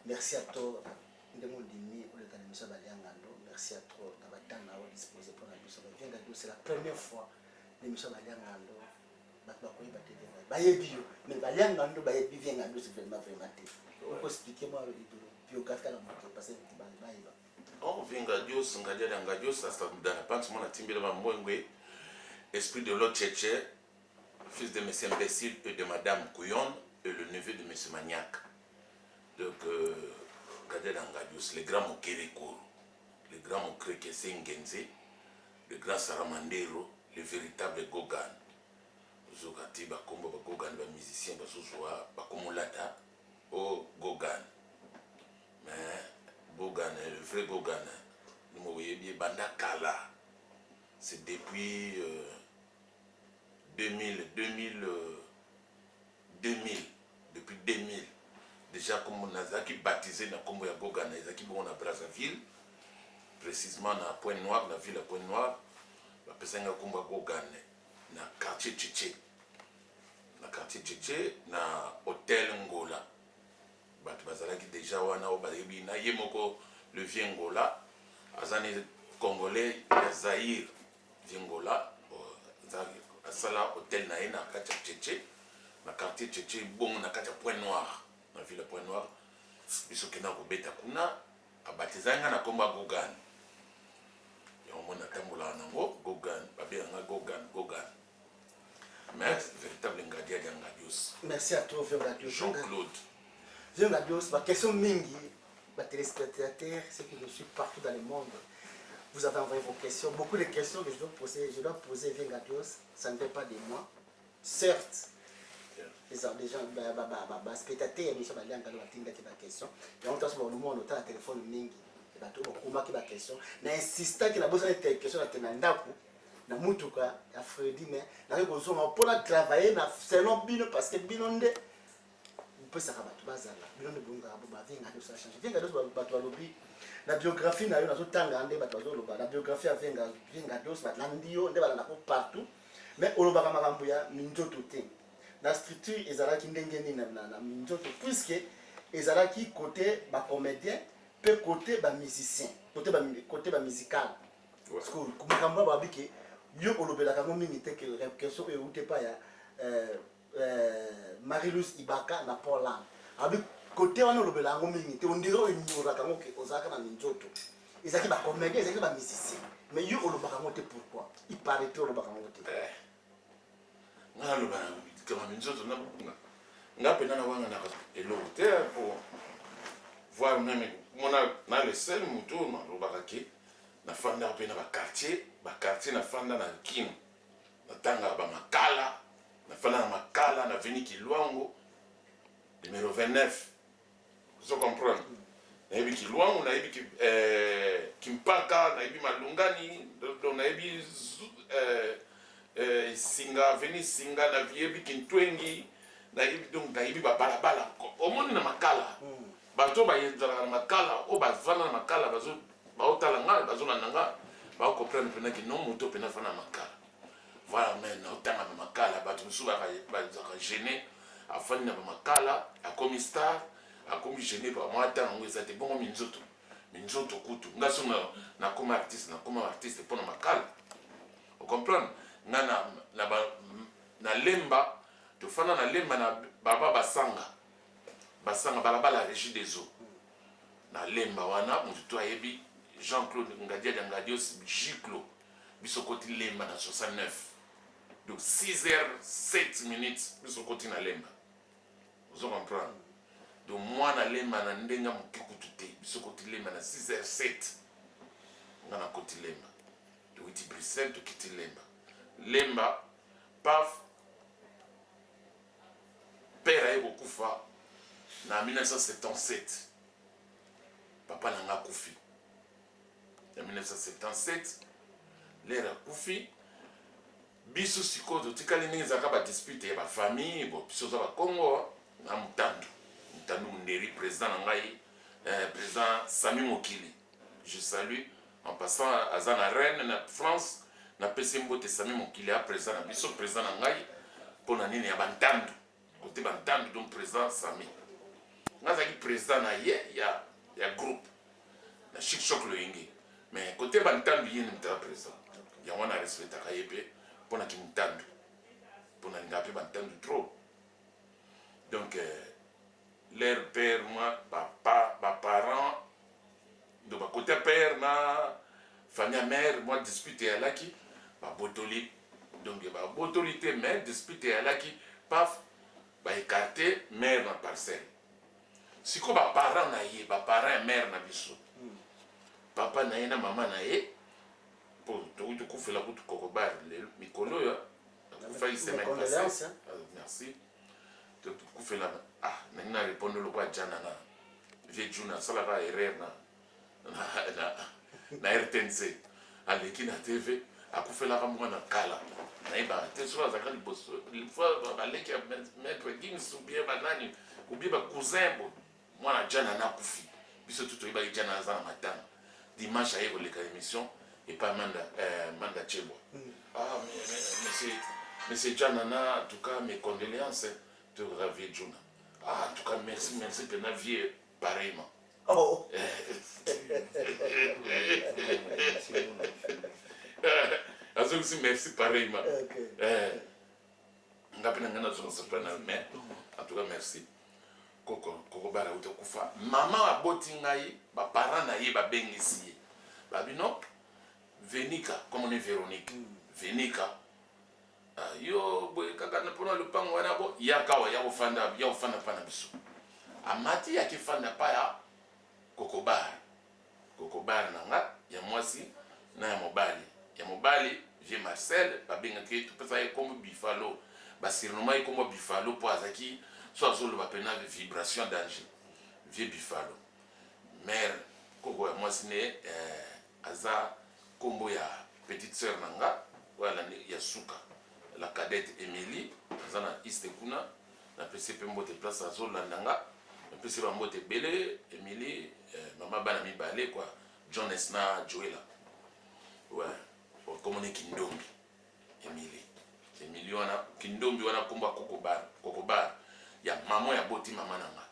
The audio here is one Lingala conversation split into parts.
Merci à toi. Merci à toi d'avoir disposé pour la mission. C'est la première fois que l'émission Baliangando. Mais Baliangando, c'est vraiment expliquez-moi le biographie à la moitié parce que Oh, Vingadios, Ngadios, ça se dans la pente, mon atimbi de Mambouengwe, esprit de l'autre Tchétché, fils de M. Imbécile et de Madame Couillon, et le neveu de M. Maniac. Donc, Ngadios, le grand Mokereko, le grand Mokrekese Ngenze, le grand Saramandero, le véritable Gogan. Zokati Bakombo Gogan, le musicien, Basouzoua, Bakomolata, oh Gogan. Mais Gogan, le vrai Gogan, nous voyons bien Bandakala. C'est depuis 2000, depuis 2000. Déjà, comme on a baptisé dans Combo ya Gogan, on a Brazzaville, précisément dans Pointe-Noire, la ville à Pointe-Noire, la personne a Combo Gogan, dans le quartier Tchétché. Dans le quartier Tchétché, dans l'hôtel Ngola. Bazalaki déjà wana obayebi na yemoko le Viengola azani congolais ya Zaïre Viengola asala hôtel na ena kati Tchétché na quartier Tchétché bon na kati Pointe-Noire na ville Pointe-Noire biso kena ko beta kuna abatizanga na komba Gogan yo mona tambola nango Gogan babanga Gogan mais véritable Ngadia Ngadios. Merci à toi Ngadios Jean-Claude. Ngadios, ma question mingi, ma téléspectateur, c'est que je suis partout dans le monde. Vous avez envoyé vos questions, beaucoup de questions que je dois poser Ngadios, ça ne fait pas de moi. Certes, les gens, spectateurs, ils sont allés en question. Et on t'a le téléphone mingi, on a question. Mais insistant qu'il a besoin de questions na mutuka ya Freddy mais na ko zonga pour travailler na selon bino parce que bino nde peut ça battu bazala bino ne bunga ba vinga de ça changer vinga de battu lobi la biographie na yo na zotanga nde battu bazoloba la biographie ya vinga dos batlandio nde bala na ko partout mais oloba ka makambo ya minzoto te la structure ezalaki ndenge ni na minzoto puisque ezalaki côté ba comédien peut côté ba musicien côté ba musical parce que comme ba biki yo olobela kango mingi te que question e ute pa ya Marie-Louise Ibaka na Poland abi côté wana olobela kango mingi te ondiro enyora kango ke ozaka na minzoto ezaki ba comédien ezaki ba musicien mais yo olobaka kango te pourquoi il paraît que olobaka kango te nga lobana kama minzoto na nga pena na wanga na elo te pour voir même mona na le seul mutu na lobaka ke na fanda pena ba quartier na fanda na Kino na tanga ba makala na fanda na makala na veni Kilwango numéro 29 vous comprenez na yebi Kilwango na yebi Kimpaka na yebi Malungani donc na yebi Singa veni Singa na yebi Kintwengi na yebi donc na yebi ba balabala omoni na makala bato ba yenzala na makala o ba vana na makala bazo baotala nga bazona nanga ba comprendre pena que non moto pena fana makala voilà mais na otanga na makala bato musu ba gêner afani na makala a comme star a comme gêner ba mwata ngo ezate bongo minzoto kutu ngaso na comme artiste pour na makala on comprendre na lemba to fana na lemba na baba basanga balabala régie des eaux na lemba wana mutu to ayebi Jean-Claude Ngadia Ngadios Giclo bisokoti lemba na 69 donc 6h07 bisokoti na lemba vous comprenez donc moi na lemba na ndenga mokikutu te bisokoti lemba na 6h07 ngana koti lemba donc iti Bruxelles to kiti lemba paf père aye kokufa na 1977 papa nanga kufi en 1977 l'ère akufi biso sikoyo tikali ndenge ezalaka badispute ya bafamille bo biso oza bakongo na mutandu Munderi président na ngai président Sami Mokili je salue en passant aza na Rennes na France na pesi mbote Sami Mokili a président na biso président na ngai mpona nini ya bantandu côté bantandu donc président Sami nazaki président na ye ya groupe na chic choc loyenge mais côté bantandu ye ni mutala président yango na respectaka ye mpe mpona kimutandu mpona linga mpe bantandu trop donc leur père moi baparent de côté père na famille mère moi dispute alaki babotoli donc babotoli te mère dispute alaki paf baécarte mère na parcelle siko baparent na ye baparent mère na biso papa na ye na mama na ye po tokuti kufela kutu kokobari lelo mikolo oyo akufa semaine passée merci kufela nangi na répondre lokwa jana na vie juna asalaka erreur na RTNC aleki na TV akufelaka mwana kala nayebaka te soki azalaka liboso fois baleki ya maître Gims ubie banani ubie bacousin bo mwana jana nakufi biso tu toyebaki jana aza na matanga dimanche aye koleka émission epa manda chebwa monsieur Janana en tout cas mes condoléances te ravie Juna en tout cas merci pena vie pareillement oh aussi merci pareillement ngapena ngana zonso pena mais en tout cas merci koko bara utokufa mama aboti ngai ba parents na ye ba bengisi ye babino Venika comme on est Véronique Venika yo boy kaka na pona le pango wana bo yakawa ya ofanda pana biso amati ya kifanda pa ya kokobar nanga ya mwasi na ya mobali vie Marcel babenga ke tu pesa comme bifalo basirnoma comme bifalo po azaki so azolo bapena vibration danger vie bifalo mère koko ya mwasi ne aza kombo ya petite sœur nanga wala ya suka la cadette Émilie zana iste kuna na pese pe mbote place azolanda nga na pese ba mbote belé Émilie mama bana mibale quoi Jones na Joela ouais comme on est Kindombi Émilie wana Kindombi wana komba kokobar ya maman ya boti mama nanga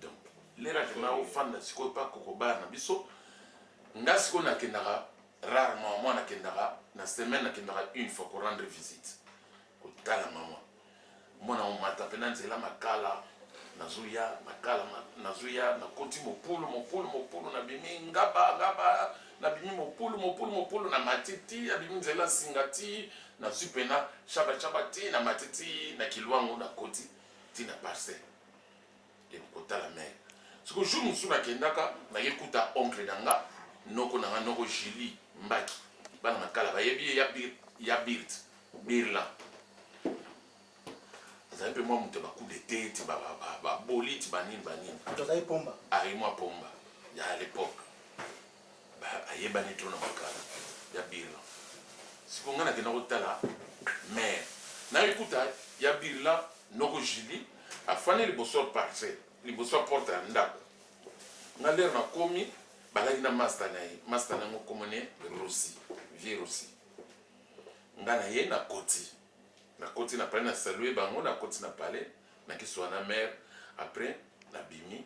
donc lera tena ofanda siko pa kokobar na biso nga siko na kendaka rarement moi na kendaka na semaine na kendaka une fois pour rendre visite ko tala maman mona on mata pena nzela makala nazuya na koti mopulu na bimi ngaba na bimi mopulu na matiti abimi nzela singati na supena chaba ti na matiti na kilwango na koti ti na parcelle et ko tala mère siko jour musu na kendaka na yekuta oncle nanga noko Julie Mbaki bana makala bayebi ya birla ça peut moi monter coup de tête ba bolite banine tozai pomba moi pomba ya à l'époque ba ayebani to na makala ya birla sikonga na kena kotala mais na ekuta ya birla noko Julie afane liboso parcelle liboso porte ndako ngaler na komi balaki na master na ngo komone vie Rossi ngana ye na koti na pale na saluer bango na koti na pale na kiswa na mère après na bimi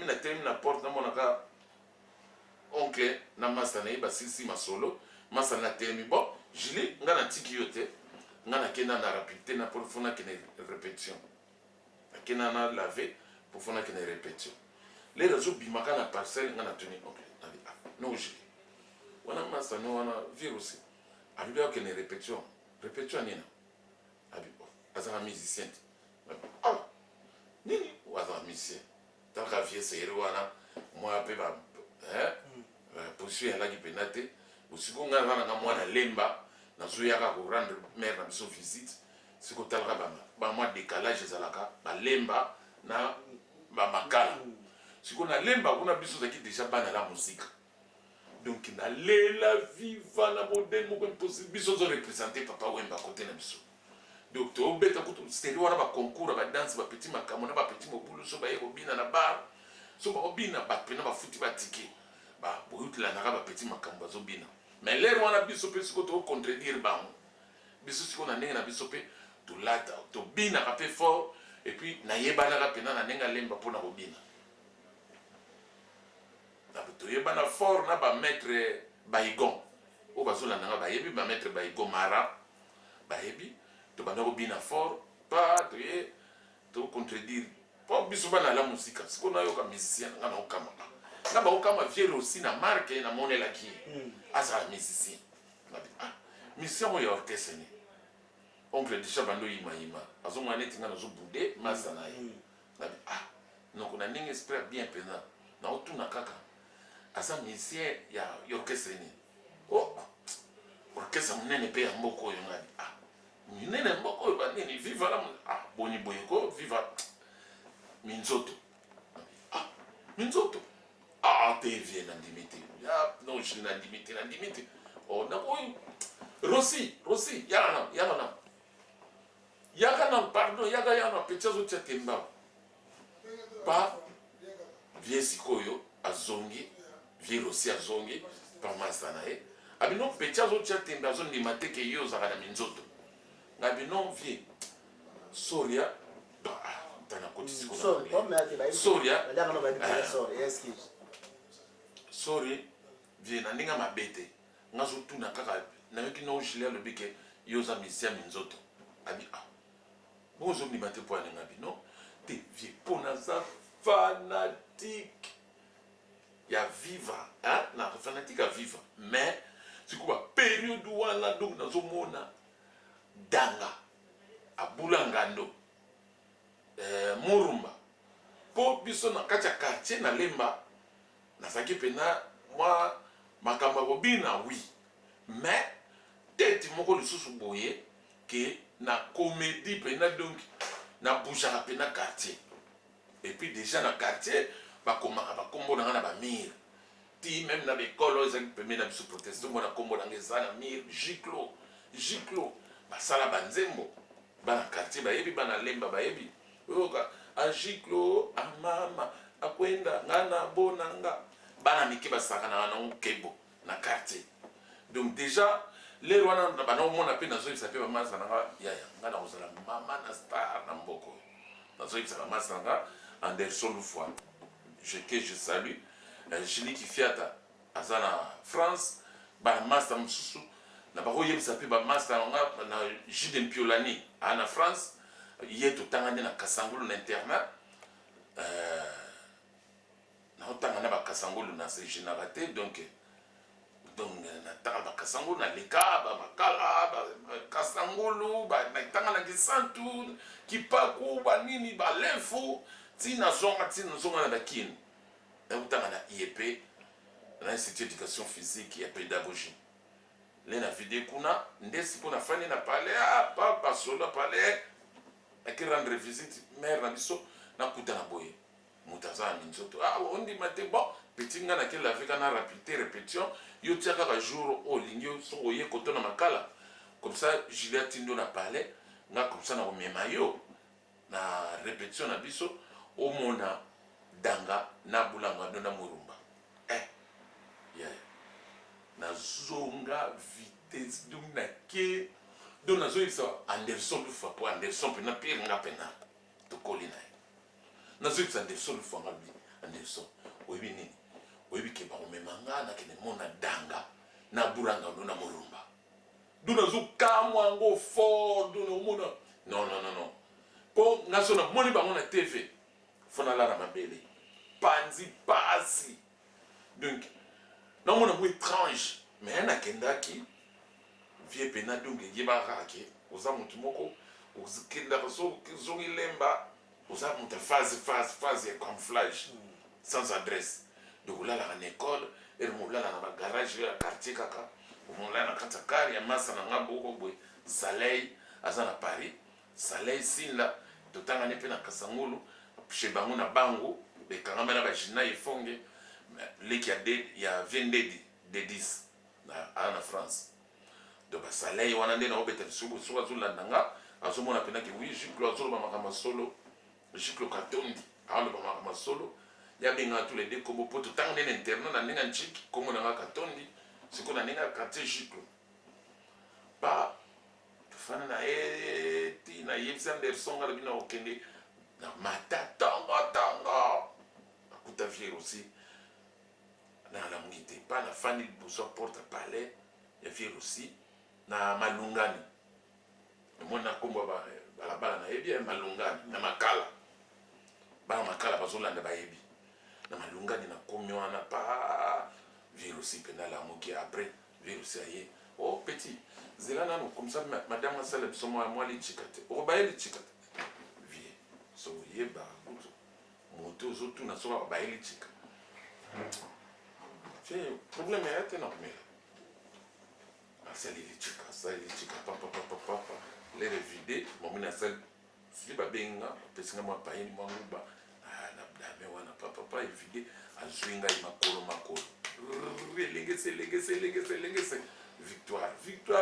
na temi na porte na monaka oncle na master na ba sisi masolo master na temi bon Julie ngana tiki yote ngana kenda na rapidité na pour fona kene répétition kena na laver pour fona kene répétition les réseaux bimaka na parcelle ngana tuni oncle non Julie wana master no wana virus abi ba kene répétition nina abi azana musicien nini waza musicien taka vie seri wana moi pe ba poursuit la penate usiku ngana na mwana lemba na zuyaka ko rendre mère na biso visite siko talaka ba moi décalage ezalaka ba lemba na ba makala siko na lemba kuna biso zaki déjà bana la musique donc na lela viva na modèle moko impossible biso zo représenter papa Wemba côté na biso donc to beta kutu stéréo wana ba concours ba danse ba petit makamo na ba petit mobulu so ba yeko bina na bar so ba obina ba pena ba futi ba tiki ba boyutla na ba petit makamo ba zo bina mais l'air wana biso pe siko to contredire ba biso siko na ndenge na biso pe to lata to bina ka pe fort et puis nayebanaka pena na ndenge alemba mpona kobina toyebana fort na bamaître baigon oyo bazolandanga bayebi bamaître baigon mara bayebi tobanda kobina fort pa toye tocontredire po biso bana la musika siko nayoka musicien nga naokama nga baokama viele aussi na marke namonelaki azala musicien musicien oyo ya orchestre ni oncle déjà bando yimayima azomwana neti nga nazobude masa na ye nabi donc na ndenge esprit bien mpenza naotuna kaka aza musicien ya orchestre ni orchestre monene mpe ya mboka oyo ngabi minene mboka oyo banini viva la boni boye ko viva minzoto minzoto te vie na ndimite non je na ndimite na oyo Rossi yaka pardon yaka pecha zo tia temba pa vie sikoyo azongi vie Rossi azongi pa masana abino pecha zo tia temba zo ndimate ke yo zaka na minzoto ngabino vie soria tana kotisi ko soria vie na ndinga mabete ngazo tuna kaka na yoki no gilia le bike yoza misia minzoto abi bonzo ni mate po alenga bino te vie pona za fanatique ya viva na fanatique à viva mais c'est quoi période wana donc nazo mona danga abulangando murumba po biso na kati ya quartier na lemba nazaki pena mwa makambo ya kobina oui mais tete moko lisusu boye ke na comédie pena donc na bougaka pena quartier et puis déjà na quartier bakomaka bakombo nanga na bamire ti même na bekolo oyo ezalaki pembe na biso proteste mona kombo nanga eza na mire giclo basala banzembo bana quartier bayebi bana lemba bayebi oyoka agiclo amama akwenda ngana bonanga bana mike basakana na kebo na quartier donc déjà les wana bana omona pe nazoyebisa pe bamasa nanga yaya nga na kozala mama na star na mboko nazoyebisa bamasa nanga Anderson Lufwa que je salue Julie Kifiata aza na France bana master mususu na bakoyebisa pe bamasa nanga na Jude Mpiolani na France ye totangani na Kasangulu na internat na otangana bakasangulu na se générateur donc na tanga bakasangulu na leka makala kasangulu na tanga na kisantu kipaku banini balenfu tina zonga na bakini na otanga na IEP na Institut d'éducation physique et pédagogie le na vidéo kuna ndesi kuna fani na palais papa solo palais qui rendre visite mère na biso na kutana boye mutaza minzoto on dit matin bon petit nga na kela avec na rapidité répétition yo tia kaka jour o lingio so oye kotona makala comme ça Juliette Tindo na palais nga comme ça na omema yo na répétition na biso o mona danga na bulanga na murumba na zonga vitesse donc na ke donc na zoyisa Anderson Lufwa po Anderson pena pire nga pena to kolina na zoyisa Anderson Lufwa ngabi Anderson oyebi nini oyebi ke ba omemanga na kene mona danga na buranga ndo na murumba duna zo kamwa ngo fort duna mona non po ngaso na moni bango na TV fona la na mabele panzi pasi donc non mon amour étrange mais na kendaki vie pena donc yebaka ke oza mutu moko uzikenda so zongi lemba oza mutu phase ya camouflage sans adresse donc là en école et mo là na garage ya quartier kaka mo là na katakari ya masa na ngambo ko boy Soleil aza na Paris Soleil sinla totanga ne pe na Kasangulu chez bango na bango be kangama na ba jina ifonge les il y a 22 de 10 en France donc Soleil wana ndena obeta subu suwa zulandanga azomona pena ke oui Giclo azoloba makama solo Giclo Katondi azoloba makama solo ya benga tous les deux comme poto tanga nene internet na ninga nchiki comme na Katondi siko na ninga quartier Giclo ba fana na ti na Yves Anderson ngala bina okende na mata tongo akuta vier aussi na la mungite pa na fani liboso porte palais ya vier aussi na malungani mona kombo balabala na yebi malungani na makala bana makala bazolanda bayebi na malungani na komi wana pa vier aussi pena la moki après vier aussi aye oh petit zelana no comme ça madame asala biso moi li chikate o ba li chikate vie so yeba kuto moto zo tu na so ba li chika c'est problème est na kumela asali li chika papa les vider mon mina sel si ba benga pesinga mo pa yini mo ba na dame wana papa evide azwinga makolo lengese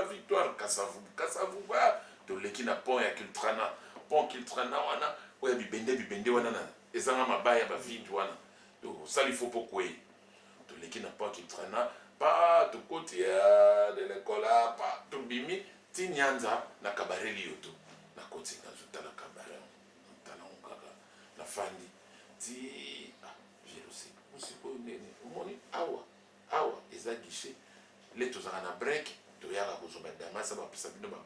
victoire kasavu ba to leki na pont ya Kiltrana wana oya bibende wana na ezanga mabaya ba vindu wana to sali faut pourquoi to leki na pont Kiltrana pa to kotia de l'école pa to bimi ti nyanza na kabareli yoto na koti na zutala kabare tala ngaka na fandi ti jealousy musipo nene moni awa eza guichet les tous na break to yaka kozoba damas ba pesa bino ba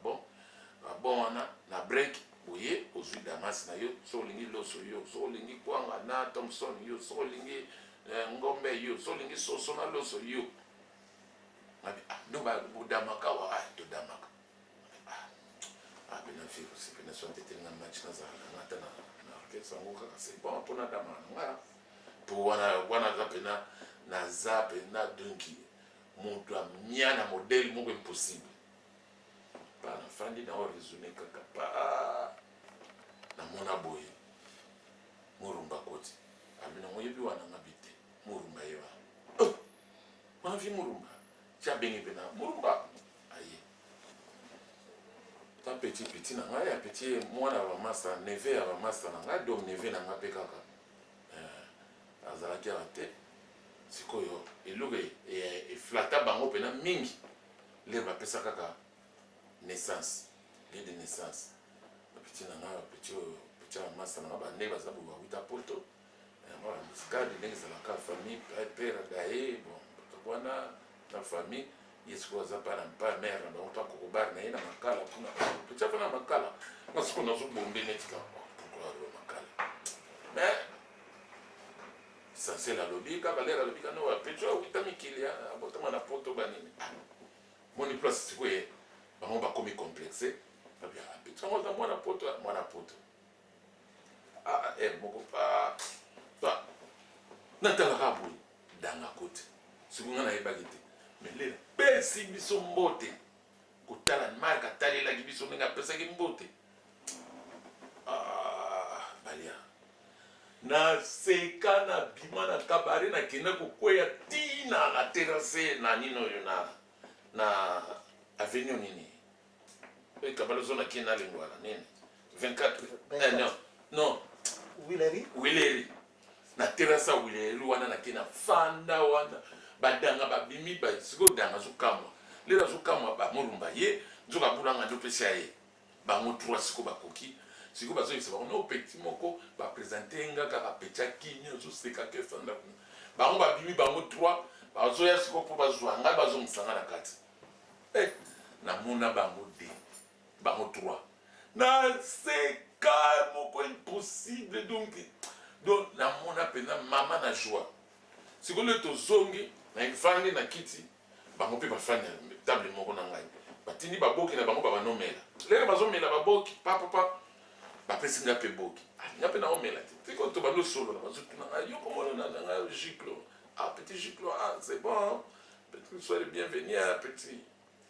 bon wana na break oye ozwi damas na yo so lingi loso yo so lingi kwanga na Thompson yo so lingi ngombe yo so lingi soso na loso yo abi no ba budamaka wa to damaka bena fi aussi bena so tete na match na zala na orchestre ngoka c'est bon pour na dama nga pour wana zapena na zapena donki monto a miana modèle moko impossible pa na fandi na o raisonner kaka pa na mona boye murumba koti abina moyebi wana ngabite murumba yewa ma vi murumba cha bengi bena murumba aye ta petit na nga ya petit mwana wa masa neve ya masa na nga dom neve na nga pe kaka azalaki ate sikoyo eluge e flata bango pena mingi le ba pesa kaka naissance lieu de naissance petit na nga petit masa na ba ne bazabu ba wita poto moi musicale de la famille père gaé bon wana la famille yesko za para mpa mère na ba ko bar na ina makala kuna petit pana makala masiko na zo bombe netika pourquoi makala mais c'est la lobby kaka lera lobby kana wa pecho utamikilia abotama na poto banini moni place sikwe bango ba komi complexe babia pecho mo za mwana poto moko pa natala rabu danga kote sikunga na ebagite mais lera pesi biso mbote kutala marka talela gibiso nga pesa ki mbote balia na seka na bima na kabare na kena kokweya tina na terrasse na nino yo na avenue nini e kabalo zona kena lingwala nini 24 non Wileri na terrasse Wileri wana na kena fanda wana badanga babimi ba siko danga zukamwa lera zukamwa ba murumba ye nzoka bulanga ndo pesa ye ba motrwa siko bakoki siko bazo yisaba no petit moko ba présenter nga kaka pecha kinyo zo seka ke fanda bango babimi bango 3 bazo ya siko po bazwa nga bazo msanga na kati na mona bango 2 bango 3 na seka moko impossible donc na mona pena mama na joie siko le to zongi na infani na kiti bango pe bafani table moko na ngai batini baboki na bango baba nomela lere bazomela baboki papa bapesi nga pe boki nga pe na omela tiko to bano solo na bazotuna yo komona na nga giclo petit giclo c'est bon petit sois le bienvenu petit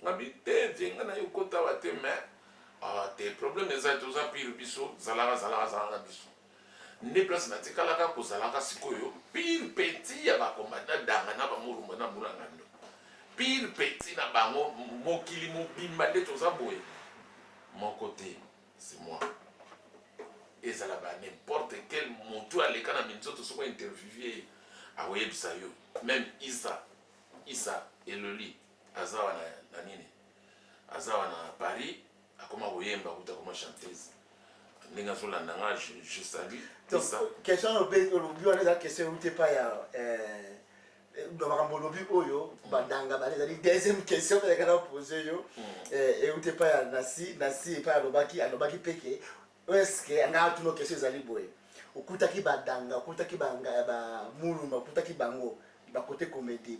ngabite jenga na yo kota wa te mais tes problèmes ezali toza pire biso zalaka biso ne place na tikalaka kozalaka sikoyo pire petit ya bakomanda danga na bamurumba na murangando pire petit na bango mokili mobimba nde toza boye mon côté c'est moi ezala ba n'importe quel moto aleka na minzoto soko interviewé aoyebisa yo même Isa Eloli azawa na nini azawa na Paris akoma koyemba kuta koma chanteuse ndenge azolanda nga je salue donc question olobi wana eza question euti epai ya makambo olobi oyo badanga bana ezali deuxième question mpe ekana pose yo euti epai ya nasi epai alobaki peke eske anga tuno question ezali boye okutaki badanga okutaki bamuluma okutaki bango côté comédie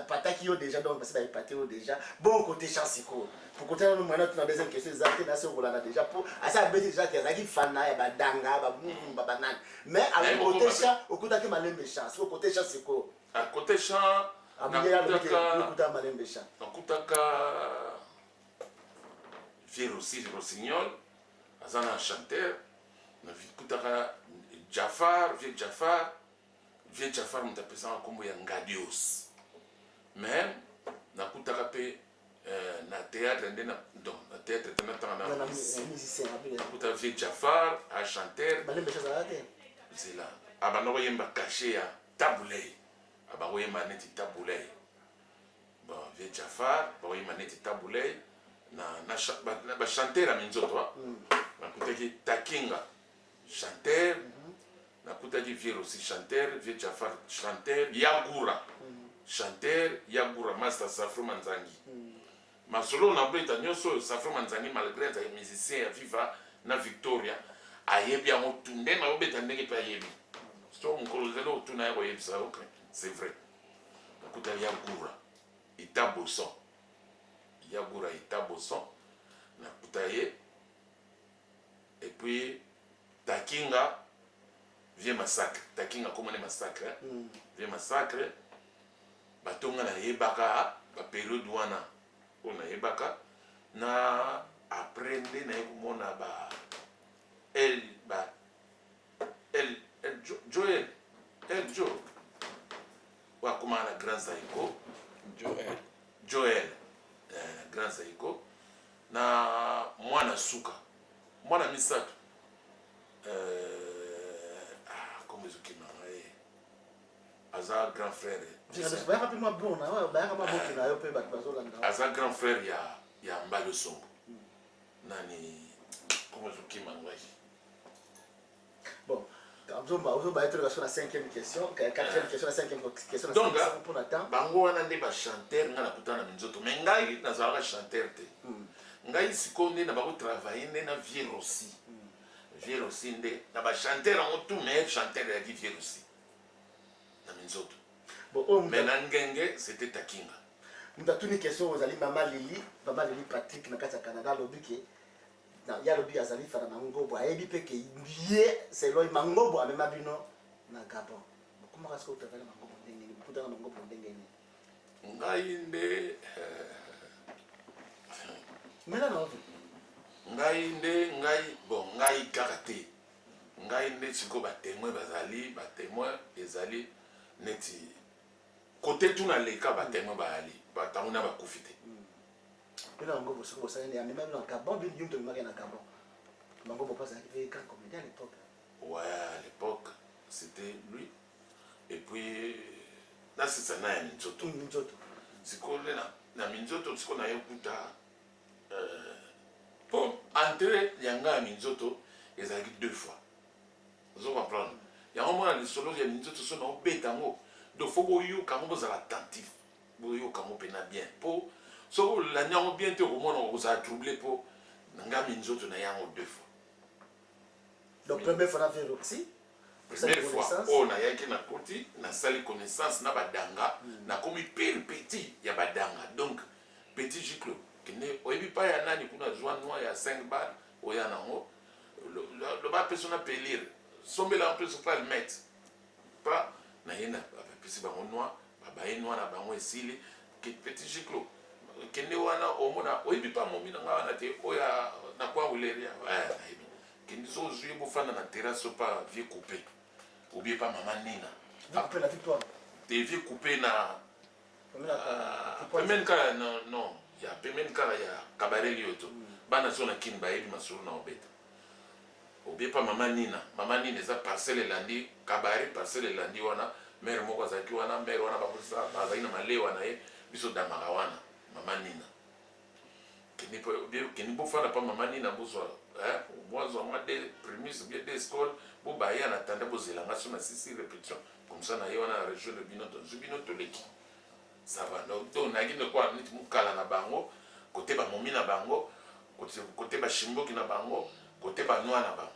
pataki yo déjà donc parce que baepate yo déjà bon côté chance ko pour côté no mwana tuna deuxième question ezaki na sokolana déjà pour asa beti déjà que ezaki fana ya badanga ba banane mais avec côté chat okutaki malembe chance au côté chance ko à côté chat nakutaka malembe chat nakutaka Vieux Rossignol azana chanteur nakutaka Jafar Vieux Jafar mutapesa kombo ya Ngadios mais nakutaka pe na théâtre ndena donc na théâtre tena musicien nakuta Vieux Jafar a chanteur malembe chat zalate c'est là abana koyemba caché ya Taboulay aba koyemba neti Taboulay bon Vieux Jafar ba koyemba neti Taboulay na chanteur a minzoto nakutaki Takinga chanteur nakutaki Vieux aussi chanteur Vieux Jafar chanteur Yagura chanteur Yagura master Safro Manzangi masolo na beta nyonso Safro Manzangi malgré être musicien ya Viva na Victoria ayebi yango tunde na beta ndenge pe ayebi so nkolozelo tuna ya koyebi ça ok c'est vrai nakutaki Yagura Itaboson Yagura Itaboson nakutaki et puis Takinga Vieux Massacre Takinga comme on massacre Vieux Massacre batonga na yebaka ba période wana on a yebaka na apprendre na komona ba Joel wa kuma na Grand Zaiko Joel Grand Zaiko na mwana suka mwana misato comme ils ont Aza grand frère. Aza grand frère ya Mbalo Sombo. Nani comment je qui m'envoie. Bon, on va être sur la cinquième question, quatrième question, la cinquième question. Donc, bango wana nde ba chanteur nga na kutana minzoto. Mais ngai nazala chanteur te. Ngai sikonde na ba ko travailler na Vieux Rossi. Vieux Rossi nde na ba chanteur en tout meilleur chanteur ya Vieux Rossi. Minzoto. Bon, mais Nangenge, c'était Takinga. Nous avons une question aux Ali Maman Lili Patrick Nakata Canada, l'objet il y a l'objet Azali Fara Mangobo, a ébipé que c'est l'œil Mangobo à même abino na Gabon. Comment est-ce que vous avez Mangobo Ndengeni? Vous avez Mangobo Ndengeni? Ngaïnde. Mais là, non. Ngaïnde, bon, Ngaï karaté. Ngaïnde, c'est quoi, témoin Bazali, témoin Ezali. Neti côté tout na leka ba témoin ba ali ba tamuna ba kufite pela ngobo soko ça ne même dans Gabon bin yum to mari na Gabon ngobo pas arrivé quand comédien à l'époque ouais à l'époque c'était lui et puis là c'est ça na minzoto siko na minzoto siko na yokuta pour entrer yanga minzoto ezaki 2 fois vous comprenez. Il y a un moment dans les solos, il y a une autre chose, on bête en haut. Donc, il faut que vous soyez attentif. Vous soyez bien. Pour so la nyamo bien te au monde, vous a troublé pour nga minzoto na yango 2 fois. Donc, première fois, on a fait Roxy. Première fois, on a yaki na koti, na sali connaissance, na badanga, na komi pire petit, ya badanga. Donc, petit giclo. Kene, oyebi pa ya nani kuna joie noir ya 5 balles, oya nango. Le bas personne a payé. Sombela un peu sur le mettre pas na yena pesi bango noir baba ye noir na bango esili ke petit giclo kende wana omona oyebi pa momi na ngana te oya na kwa uleria ebi kende so zui bo fana na terrasse pas vieux coupé ou bien pas maman Nina après la victoire des vieux coupé na pemenka non ya pemenka ya cabaret lioto bana so na kinba ebi masuru na obeta Oubien pas maman Nina eza parcelle landi cabaret parcelle landi wana mère moko azaki wana mère wana bakosa bazali na male wana ye biso damaka wana maman Nina keni bofanda pa mama nini na bozwa mwazwa mwa de prémisse bien des écoles bo baya na tanda bozelanga so na 6 répétition comme ça na yo na région de bino dans bino toleki ça va donc na ngine kwa niti mukala na bango côté ba momi na bango côté ba shimboki na bango côté ba noa na bango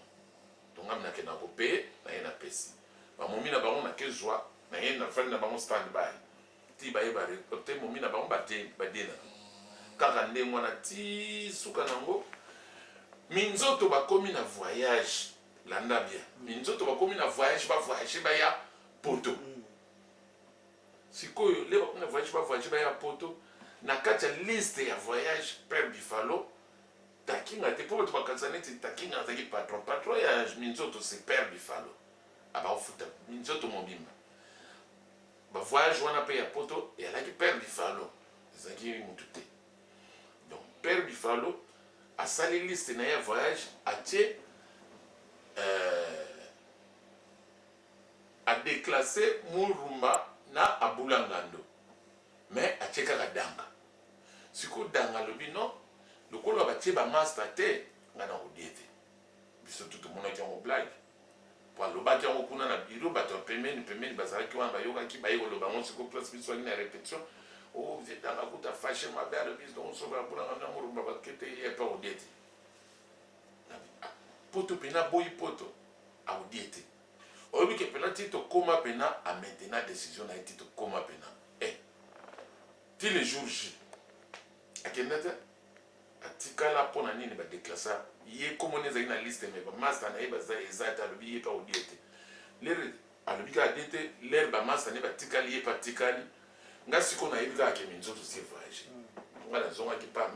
donc amna ke na ko payer na ye na pesi ba momi na bango na kezwa na ye na fani na bango stand by ti ba ye ba côté momi na bango ba dena kaka ndenge wana ti suka nango minzoto bakomi na voyage landa bien minzoto bakomi na voyage ba voyage ba ya poto sikoyo le bakomi na voyage ba ya poto na kati ya liste ya voyage Père Bifalo takinga te po bato bakanisana ete takinga azalaki patron ya minzoto c'est Père Bifalo abaofuta minzoto mobimba bavoyage wana mpe ya poto eyalaki Père Bifalo ezalaki mutu te donc Père Bifalo asali liste na ya voyage atie adéclassé Murumba na Abulangando mais atie kaka danga siko danga lobi non lokolo batie bamaster te nga na kodie te biso tutu monaki yango blague po alobaki yango kuna na biro bato pembeni bazalaki wana bayokaki bayekoloba ngo siko place biso ali na répétition o danga kuta fashe mabe alobi donc so babulanga na Murumba bakete ye pa kodie te poto pena boyi poto akodie te oyebi ke pena ti tokóma pena a maintenant décision na ye ti tokóma pena ti le jour J akende te atikala mpo na nini badéklasa ye komoni ezali na liste me bamaster na ye baza eza te alobi ye mpe akodie te lere alobi kaka adie te lere bamaster na ye batikali ye mpe atikali nga siko nayebi kaka ke minzoto si voyage nga nazongaki pa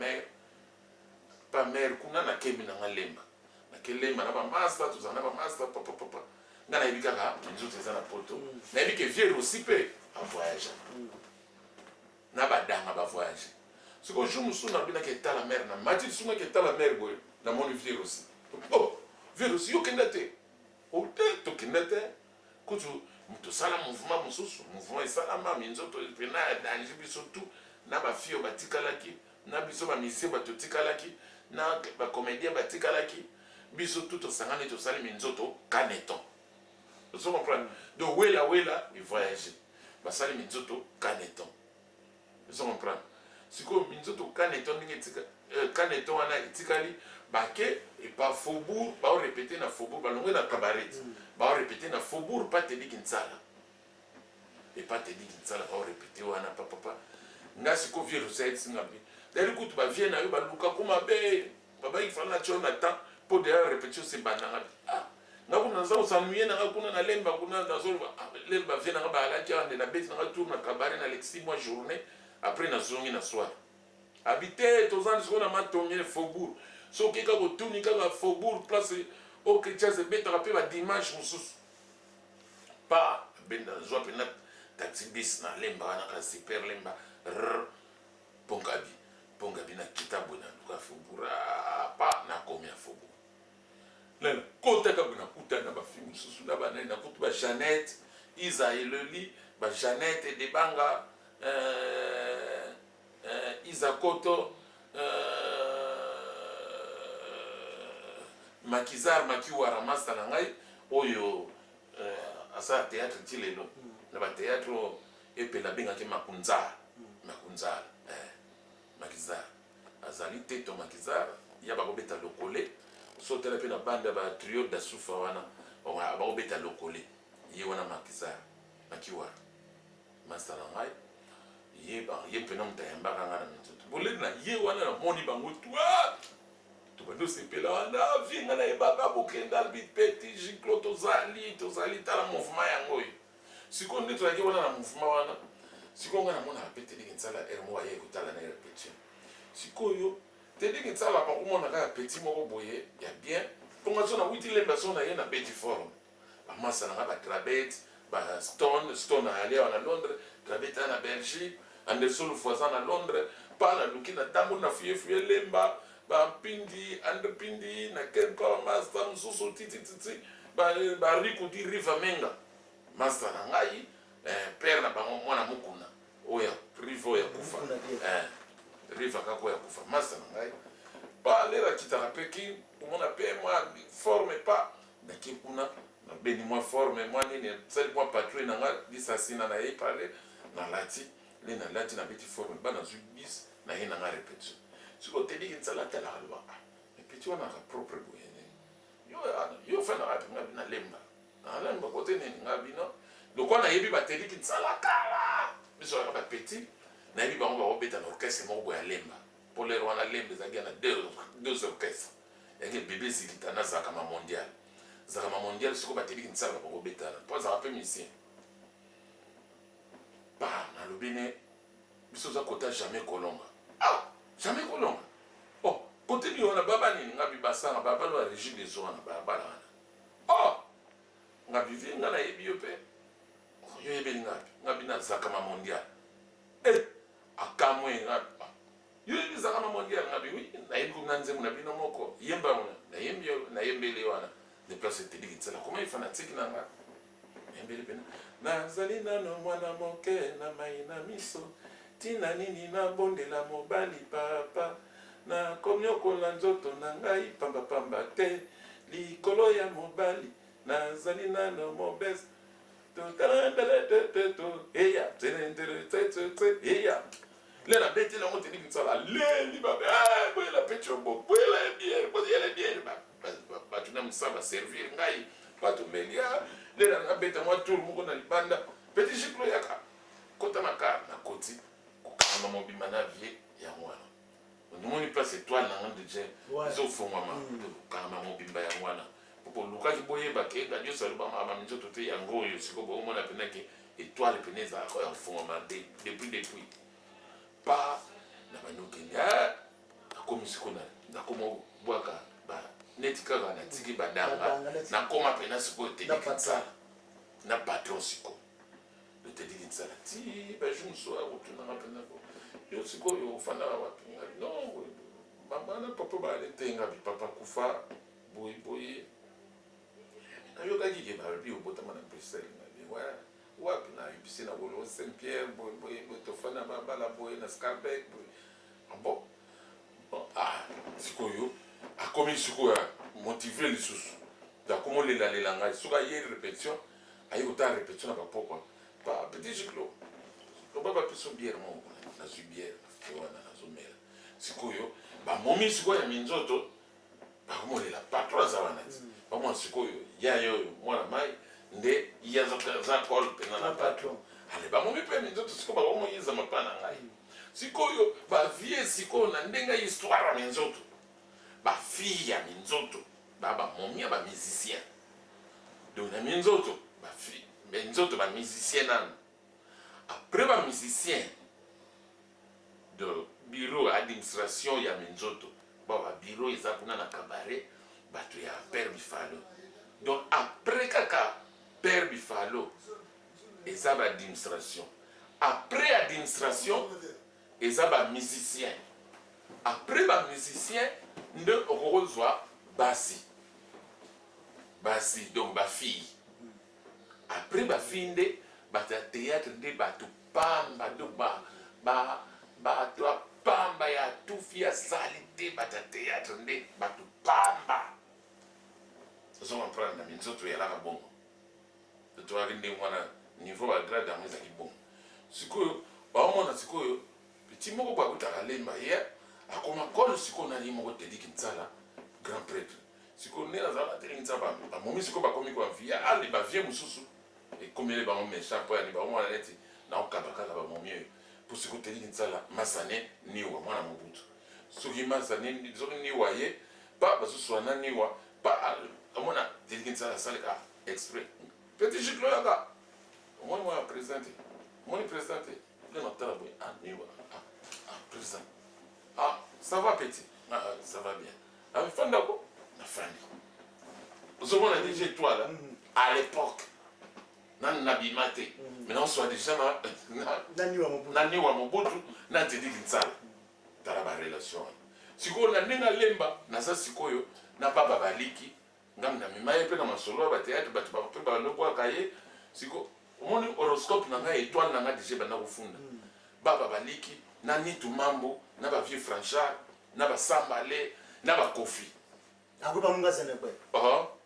mare kuna nakemi nanga lemba nakelemba na bamaster tozala na bamaster papapapa nga nayebi kaka minzoto eza na poto nayebi ke viere aussi mpe avoyage na badanga bavoyage siko jour mosusu nabinaki etala mare na mati lisungaki etala mare boye namoni viere aussi viere aussi yokenda te ote tokenda te kutu tosala mouvement mosusu mouvement esalama minzoto pena ya danger biso tu na bafio batikalaki na biso bamisie bato tikalaki na bacomédien batikalaki biso tu tosangani tosali minzoto kaneton ozo comprendre donc wela evoyage basali minzoto kaneton ozo comprendre sikoyo minzoto kaneton ndenge kaneton wana etikali bake epa faubourg baorépété na faubourg balongwe na cabaret baorépété na faubourg pa tedi kinsala epa tedi kinsala baorépété wana papapa nga siko vie rosaetinga mpe dali kutu bavie na yo baluka ko mabe babaki fala na tio na temps mpo deya répétition sebandanga nga kuna naza kosanuye nanga kuna na lemba kuna nazoloba lelo bavie nanga baalaki awa nde na beti nanga tour na cabaret na lexi mois journée après nazongi na soir habité tozandi sikoyo na matonge faubourg soki kaka kotuni kaka faubourg place o chrétiens ebetaka mpe badimanche mosusu pa zwa mpena taxi bis na lemba wana kaka super lemba pongabi na kitabwe na luka faubourg pa nakomi ya faubourg lelo kotaka bwe nakuta na bafi mosusu na banani nakutu bajanete isa eleli bajanete edebanga isa koto makizar makiwara master na ngai oyo asala théâtre ti lelo na bathéâtre epela bengaki makunzala makizar azali teto makizar ya bakobeta lokole sotela mpe na banda batrio dasufa wana bakobeta lokole ye wana makizar makiwara master na ngai ye mpena moto ayambaka nga na minzoto boleli na ye wana namoni bango twa tobandosepela wana vie nga nayebaka bokenda albi peti giclo tozali tala mouvement yango oyo sikoyo nde tozalaki wana na mouvement wana sikoyo nga namonaka mpe tedeki nsala ere moko aye kotala na repétition sikoyo tedeki nsala bakomonaka ya peti moko boye ya bien mponga so na witi lemba so na ye na beti forum bamasa nanga batrabet stone ayali awa na londres trabet aya na belgique Anderson Foisan na Londres pa na luki na tambo na fuye lemba bampindi andre pindi na kenko master mosusu titititi bariku di riva menga master na ngai père na bango mwana mukuna oya rivo ya kufa riva kako ya kufa masa na ngai pa lera kitaka pe ki omona pe mwa forme pa naki kuna nabeni mwa forme mwa nini sali mwa patrouille na nga lisasina na ye pale nalati le nalati nabeti forme bana zwi bis na ye na nga répétition siko tediki nzala atalaka loba epeti wana ka propre boyene yo fa na rapi nga bina lemba kote nini nga bino lokwa nayebi bateliki nzala kala biso yaka bapeti nayebi bango bakobeta na orchestre moko boya lemba mpo lero wana lemba ezalaki na deux orchestre yake bebe zilitana zakama mondial siko bateliki nzala bakobetana mpo azaka mpe musicien ba nalobi ne biso oza kota jamais kolonga jamais kolonga kote bi wana baba nini nga bibasanga babalo ya régie des eaux wana balabala wana nga bivi nga nayebi yo mpe yo yebeli nga bina zakama mondial akamwe nga yo yebi zakama mondial nga bi oui nayebi kuna nzembo na bino moko yemba wana nayembeli wana de place eteliki nzela koma ifanatiki na nga nayembeli pena nazali nano mwana moke na mai na miso tina nini nabondela mobali papa nakomi okola nzoto na ngai pambapamba te likolo ya mobali nazali nano mobese eya eya le na beti nango teni kinsala leli babe boyela peti obo boyela biere biere bato na misaba servir ngai bato melia le na beta mwa tour moko na libanda peti jiklo yaka kota makar na koti kokama mobima na vie ya mwana ndimoni place étoile na ngande je zo fongwama kokama mobimba ya mwana popo lukaki boyeba ke ngadio saluba mama minzoto te yango yo siko bo mona penake étoile peneza ko ya fongwama depuis pa na banoke ya akomi siko na komo bwaka ba netika ga na tiki badanga na koma pena siko telekitsa na patron siko le telekitsa ti ba junso a rutuna na pena ko yo siko yo fana wapi non mama na papa ba le tenga bi papa kufa boy yo gaji ke ba bi obota mana Bruxelles na bi wapi na ibisi na bolo Saint-Pierre boy to fana ba la boy na Scarbeck bon siko yo akomi siko ya motiver les sous da komo le la ngai suka ye répétition ayo ta répétition na papa pa petit jiklo to baba peso bière mo na su bière wana na zomela sikoyo ba momi sikoyo ya minzoto ba komolela patron za wana ba mo sikoyo ya yo mwana mai nde ya za call pena na patron ale ba momi pe minzoto sikoyo ba komo yiza mapana ngai sikoyo ba vie sikoyo na ndenga histoire ya minzoto ba fille ya minzoto ba momi ba musicien donc na minzoto ba fille minzoto ba musicien nan après ba musicien de bureau administration ya minzoto ba bureau eza kuna na cabaret bato ya père Bifalo donc après kaka père Bifalo eza ba administration après administration eza ba musicien après ba musicien nde okozwa basi donc ba fille après ba fille nde bato ya théâtre nde bato pamba do bato ya pamba ya tufi ya sali te bato ya théâtre nde bato pamba ozokomprendre na minzoto yalaka bongo totoaki nde mwana niveau bagrade yango ezalaki bongo sikoyo baomona sikoyo peti moko bakutaka lemba ye akoma kolo sikoyo nani moko teliki nzala grand prêtre sikoyo nde nazalaka teliki nzala bamomi sikoyo bakomi kwa vie ale bavie mosusu ekomele bango méchant mpo yani baomona neti naokaba kaka bamomi oyo mpo sikoyo teliki nzala masane niwa mwana mobutu soki masane soki niwa ye pa basusu na niwa pa omona teliki nzala asaleka exprès petit jiklo yaka omoni mwana présidente omoni présidente le natala boye niwa président ça va petit ça va bien afanda ko nafandi ozomona déjà étoile à l'époque nani nabima te maintenant on soit déjà naniwa mobutu na teliki nzala tala ba relation sikoyo na ndenge alemba naza sikoyo na baba baliki ngam na mima ye mpe na masolo ya bateatre bato mpe balobwaka ye siko omoni horoscope na ngai étoile na ngai déjà banda kofunda baba baliki na Nitu Mambo, na ba Vieux Franchard, na ba Sambale, na ba Kofi. Ah, vous parlez de quoi?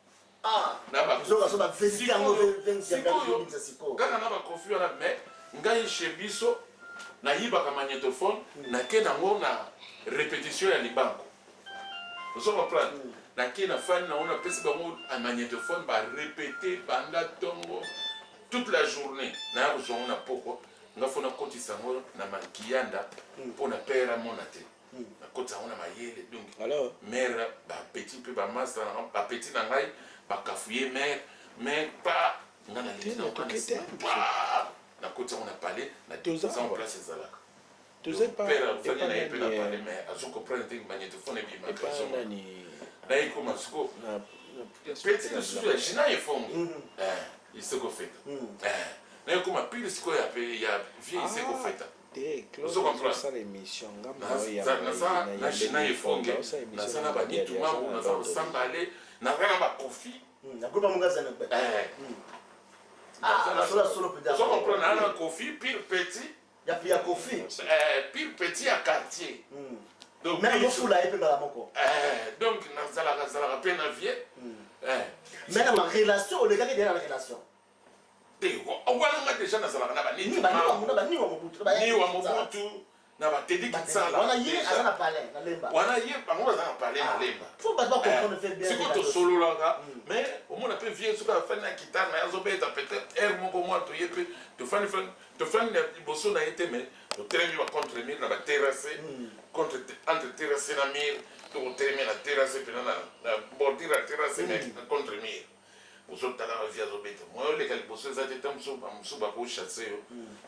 Ah, na ba Kofi. Zo ba visiter ngo 20 Kaka na ba Kofi wana mais ngai chez biso na yiba ka magnétophone na ke nango na répétition ya libango. Vous comprenez? Na ke na fan na on a pesi bango un magnétophone ba répéter pendant tongo toute la journée. Na zo on a poko nga fona koti sango na makianda pour na pera monate. Na koti on a mayele donc. Alors mère ba petit peu ba master ba petit na ngai ba kafuye mère mais pas ngana les gens na koti on a parlé na 2 ans en place ezalaka. Tu sais pas père fanya na epena parler mais azo comprendre que magnétophone et bien makazo. Na iko masiko na petit le sujet jina yefongo. Il se fait. Na iko mapili siko ya vie il se fait. Vous comprenez ça l'émission ngamba ya na jina yefongo. Na sana ba Nitu Mambo na za Sambale na kana ba Kofi. Na kuba mungaza na pe. Ah, solo peut-être. Vous comprenez un Kofi pile petit. Ya pia Kofi. Pile petit à quartier. Donc même au la épée dans moko. Donc na zala peine à vie. Mais dans ma relation, le gars qui est dans la relation. On voit déjà na zala na ba Nitu Mambo. Ni wa Mobutu. Na ba Teddy Kitsala. On a yé à na parler na lemba. On a yé bango za na parler na lemba. Faut pas comprendre fait bien. C'est quoi to solo là mais au moins on peut vieux sur la fin na guitare na yazo beta peut-être air moko moi to yé to fan bosso na été mais to terminer contre mur na ba terrasse contre entre terrasse na mur to terminer na terrasse puis na bordir la terrasse mais contre mur bosso tala via zo beta moi le kali bosso za tete muso ba ko chasser yo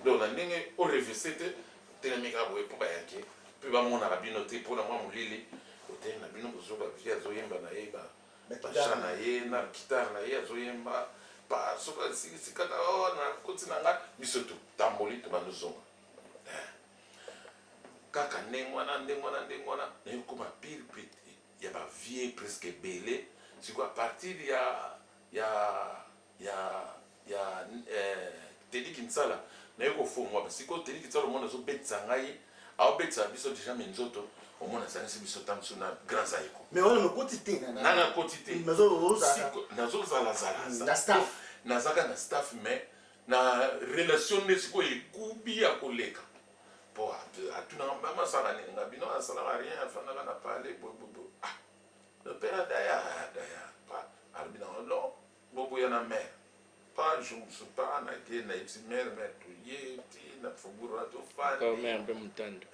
donc na ndenge o revesete telemika boye pour ba yake puis ba mona ba binoté pour na moi mulili hotel na bino bosso ba via zo yemba na yeba basha na ye na guitare na ye azoyemba pa soka sikata na koti na nga biso tu tamboli to banozonga kaka ndengwana na yokoma pile petit ya ba vie presque belé c'est quoi à partir ya Teddy Kitsala na yoko fomwa parce que Teddy Kitsala mona zo betsa ngai a betsa biso déjà menzoto au moins ça c'est biso tam sur na grand zaiko mais on me quotité na quotité nazo zala na staff nazaka na staff mais na relation ne siko ekubi ya koleka po atuna mama sala ninga bino asala rien afana na parler le père daya pas albina non bobo ya na mère pas je me suis pas na ke na iti mère mais tu yeti na fugura to fan ko mère mpe mutando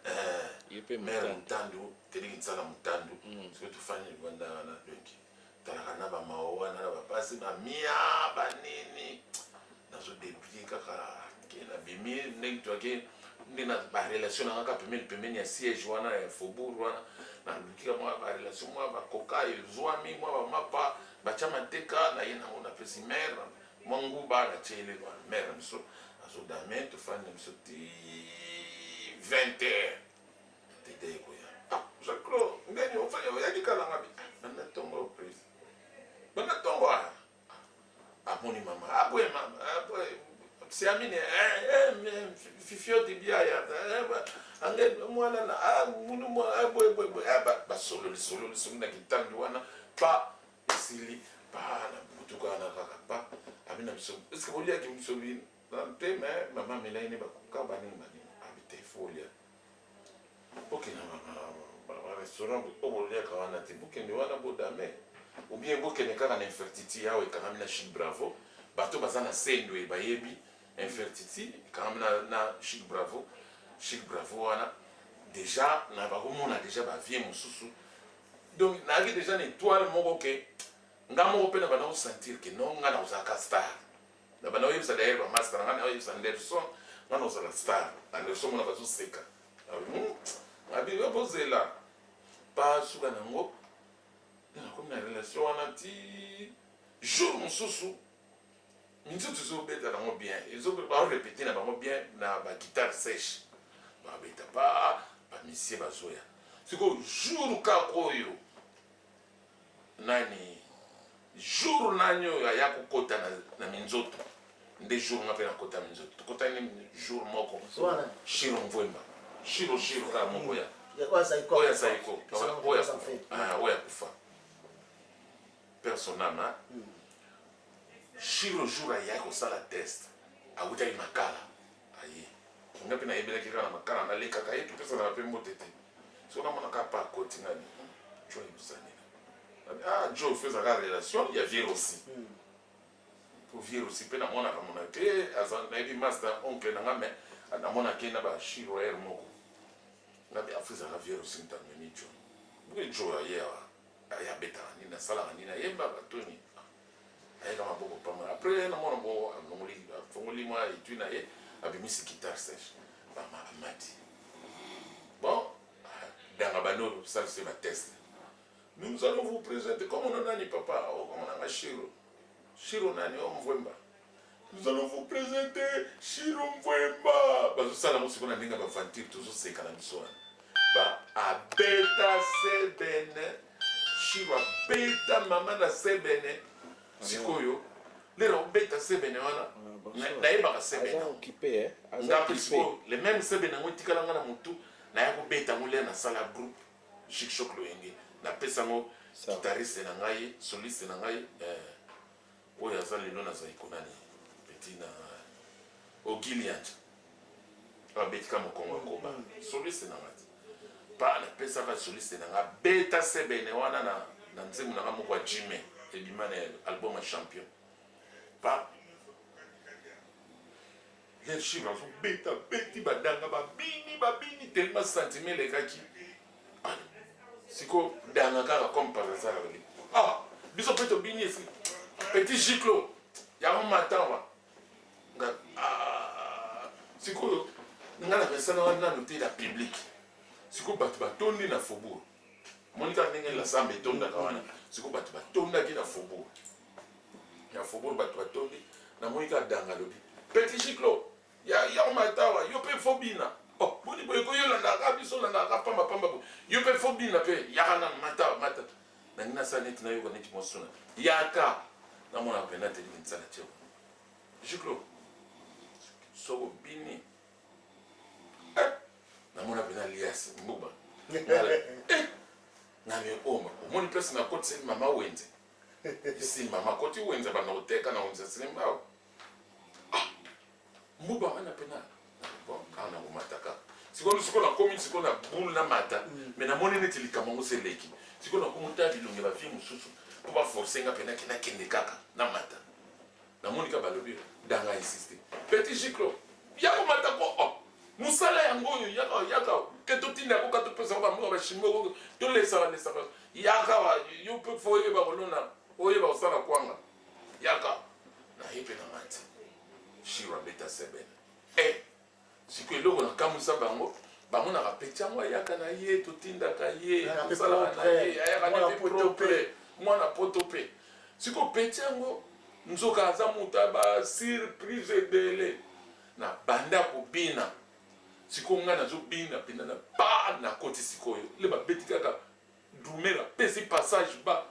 yepe mutando Teddy Kitsala mutando parce que tu fani banda na donc talaka na ba mawa na ba pasi ba mia ba nini nazo débrouiller kaka ke na bimi nek to ke ndina ba relation na ka pemeni ya siège wana ya faubourg wana na lukika moi ba relation moi ba koka ezwami moi ba mapa ba chama teka na yena ona pesi mère mongu ba na chele ba mère mso azo dame to fani mso ti 20h tete ko ya Jacques ngani ofanya ya dikala ngabi na tongo prise bana tongo aponi mama abwe c'est amine fifio de biaya ange mwana na munu mo abwe ba solo na kitandu wana pa esili pa na butuka na kaka pa abina biso est-ce que bolia ki biso bin na teme mama melaine ba kaba ni mani habite folia OK na mama restaurant au bolia ka wana te bukende wana bodame ou bien bukende kaka na infertilité yawe kana mina Chic Bravo bato bazana sendo e bayebi infertilité kana na Chic Bravo wana déjà na ba komona déjà ba vie mususu donc na ki déjà une étoile moko ke ngamo pe na ba na sentir que non nga na uzaka star na ba na yebisa d'ailleurs ba master nga na yebisa Anderson nga na uzaka star Anderson mona ba zo seka abi ba posela pas suka nango na comme na relation wana ti jour mususu minzutu zo beta nango bien ils ont pas répéter na bango bien na ba guitare sèche ba beta ba misie bazoya siko jour ka koyo nani jour nanyo ya kokota na minzoto nde jour nga pe na kota minzoto kota ni jour moko shiro mvwemba Shiro kaka moko ya oya Saiko oya kufa personnellement Shiro jour ya kosala test awutaki makala aye nga mpe nayebelaki kaka na makala nalekaka ye topesana mpe mbotete so namonaka pa akoti ngani jo ebusanina jo fezaka relation ya vier aussi po vier aussi mpe namonaka mona te nayebi master oncle nanga me namonaki na bashiro ere moko ngabe afezaka vier aussi ntamemi jo buke jo aye ayabetaka nini asalaka nini ayemba batoni ayeka maboko pama après namona bo afongoli mwa etui na ye abimisi guitare sèche amati bon danga banolo salise ma test nous allons vous présenter comme on a nani papa comme on a Shiro nani Mvwemba nous allons vous présenter Shiro Mvwemba bazosala mosiko na ndenge bavantire tozoseka na biso wana ba abeta sebene Shiro abeta mama na sebene sikoyo lero obeta sebene wana nayebaka sebene ngape sikoyo le même sebene yango etikala nga na motu naya kobeta yango lere nasala groupe Chic Choc Loyenge napesa yango guitariste na ngai soliste na ngai oyo aza lelo nazali konani peti na ogilianja abetika mokongo akoba soliste na ngai pa napesaka soliste na ngai beta sebene wana na nzembo na ngai moko ya jime ebima na album ya champion pa les chiffres sont beta beti badanga babini tellement sentiment lekaki siko danga kaka comme par hasard biso pe tobini esi petit giclo yango matanga nga siko nga na pesana wana nano te la public siko bato batondi na faubourg monika ndenge la samba etondaka wana siko bato batondaki na faubourg bato batondi na monika danga lobi petit giclo ya matawa yo pe fobina boni boye ko yolandaka biso landaka pamba yo pe fobina pe yaka na mata nangi nasala neti nayoka neti mosuna yaka namona pena te linsala tio giclo soko bini namona pena liasi mbuba nami oma omoni place na koti seli mama wenze isi mama koti wenze bana oteka na wenze seli mbao mbuba wana pena bon kana kumataka siko na komi siko na boule na mata mais na moni neti likamongo seleki siko na komuta bilonge ba film susu po ba forcer nga pena kina kende kaka na mata na moni ka balobi danga insister petit giclo ya ko mata ko musala yango yaka keto tinda ko kato pesa ba mo ba shimo to lesa yaka yo pe foye ba kolona oye ba usala kwanga yaka na hipe na mata Shiro beta sebene siko eloko na kamusa bango na rapeti yango ayaka na ye totindaka ye tosala na ye ayaka na propre mwana poto pe siko peti yango nzoka aza muta ba surprise ebele na banda kobina siko nga nazobina pena na pa na koti sikoyo le babeti kaka drumera pesi passage ba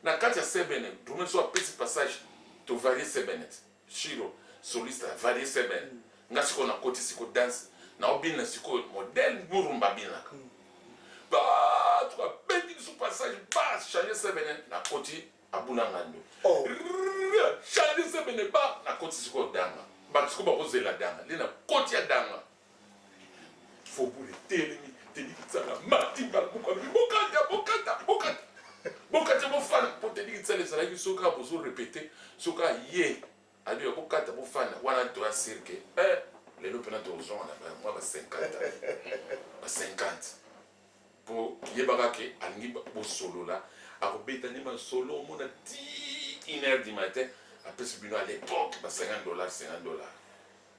na kati ya sebene drumera so apesi passage to varie sebene Shiro soliste varie sebene nga siko na koti siko dance na obina siko modèle burumba binaka tu as bêti sous passage changer sebene na koti abuna ngando changer sebene na koti siko danga siko ba kozela danga le na koti ya danga faut pour les telemi teli tsala mati ba bokata bo fana pour te dire tsala sala ki soka bozo répéter soka ye adieu bokata bo fana wana to asirke lelo pena to zo wana moi ba 50 pour yebaka ke alingi bo solo la akobeta ni ma solo mona 1h du matin après ce bino à l'époque ba $50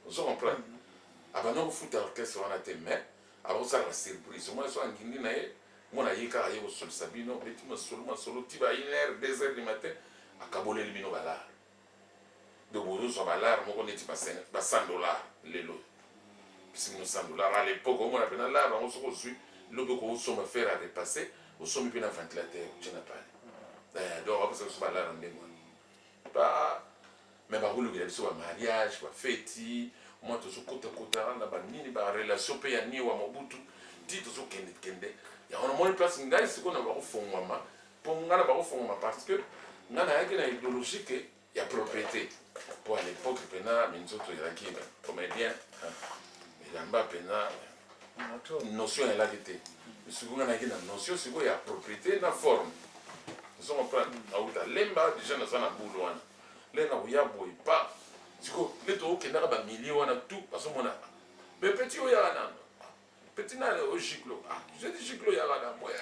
on comprend abano futa orchestre wana te mais abo ça la surprise moi so angindi na ye mona yeka aye ko sol sabino beti ma solo tiba 1h 2h du matin akabole libino bala de bourreau sur balar moko neti ba $100 lelo pisimo $100 à l'époque on a pena là on se reçu logo ko so me faire à repasser au sommet pena ventilateur tu n'as pas donc après ça so balar ndemo pas mais ba hulu biso ba mariage ba fête moi tozokota na banini barelation mpe ya nie wa mobutu ti tozokende yango namoni place ngai sikoyo na bakofongwama mpo ngai na bakofongwama parce que ngai nayaki na idéologie ke ya propriété mpo à l'époque mpena minzoto ezalaki comédien elamba mpena notion elaki te sikoyo ngai nayaki na notion sikoyo ya propriété na forme ozomcomprendre auta lemba déjà naza na bulu wana le na koya boye pa sikoyo le tokendaka bamilie wana tout bazomona me petit oyo yaka nano petit na ogiclo je dis giclo yaka na moye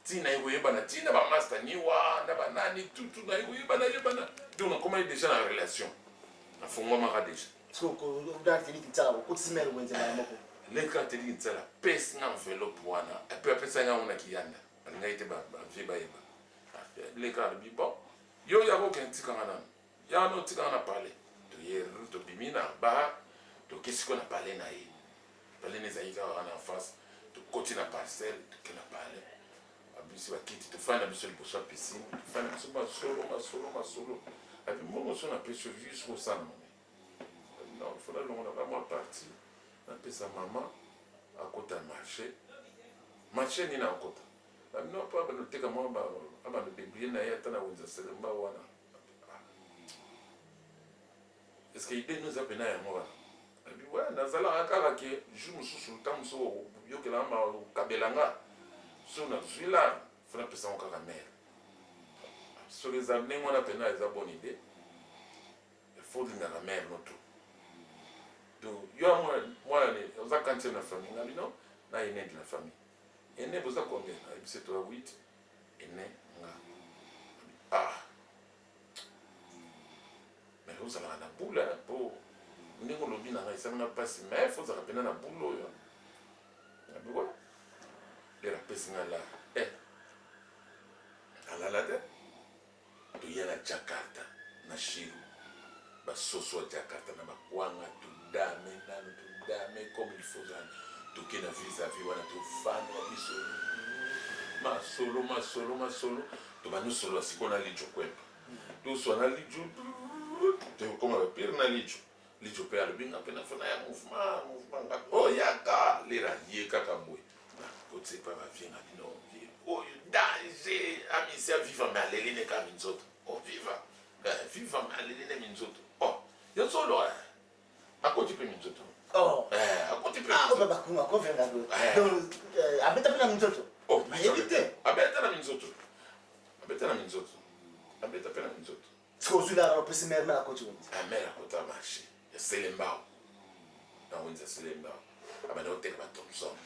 ntina ekoyebana ntina bamaster niwa na banani tutu na ekoyebana donc nakomai déjà na relation nafungwamaka déjà leka ateliki ntsala pesi nga enveloppe wana epe apesa nga wana kiyanda alingai te bavie bayeba leka alobi bon yo yako okende tikanga nano yana otikanga na pale toyeri tobimi na bar tokesiko na pale na ye pale na ezalaki kaka wana en face tokoti na parcelle toke na pale abisi bakiti tofandi na biso liboso ya pisine tofandi na biso masolo abi mbongo so napesi yo jusqu'au sana mame non fona longo na bamwa parti napesa mama akota marché nini akota abino mpo abanoteka mwa abanodebrie na ye ata na wenza selemba wana est ce que ide noza pena yango wana abi we nazalaka kaka ke jour mosusu ntan mosusu yokelanga makabelanga so nazwi la fona pesango kaka mere soki eza ndenge wana pena eza bonne idée faut lingaka mere noto donc yo mwana oza quantième na famille ngabi non na ene de la famille ene boza combien ayebisi toa 8 ene nga mais ozalaka na bule mpo ndenge olobi na ngai esami na mpasi mais fo ozalaka pena na bule oyo nabiko lera pesi nga la alala te toya na jakarta na shiro basoso ya jakarta na bakwanga tudame comme il faut zana toke na vis-à-vis wana tofanda biso masolo tobanosolola sikoyo na lijo kwempa toswa na lijo tokoma bapire na lijo mpe alobinga mpe na fona ya mouvement nga oyaka lera ye kaka boye kote pa bavienga bino oyo danger amisi aviva me aleli ne ka minzoto viva me aleli ne minzoto yo solo akoti mpe minzoto akoti mpe abeta mpe na minzoto abeta na minzoto abeta mpe na minzoto sikozwi la opesi mere akoti wenzi mere akota marché ya selembao na wenzi ya selembao abanda oteka bathomson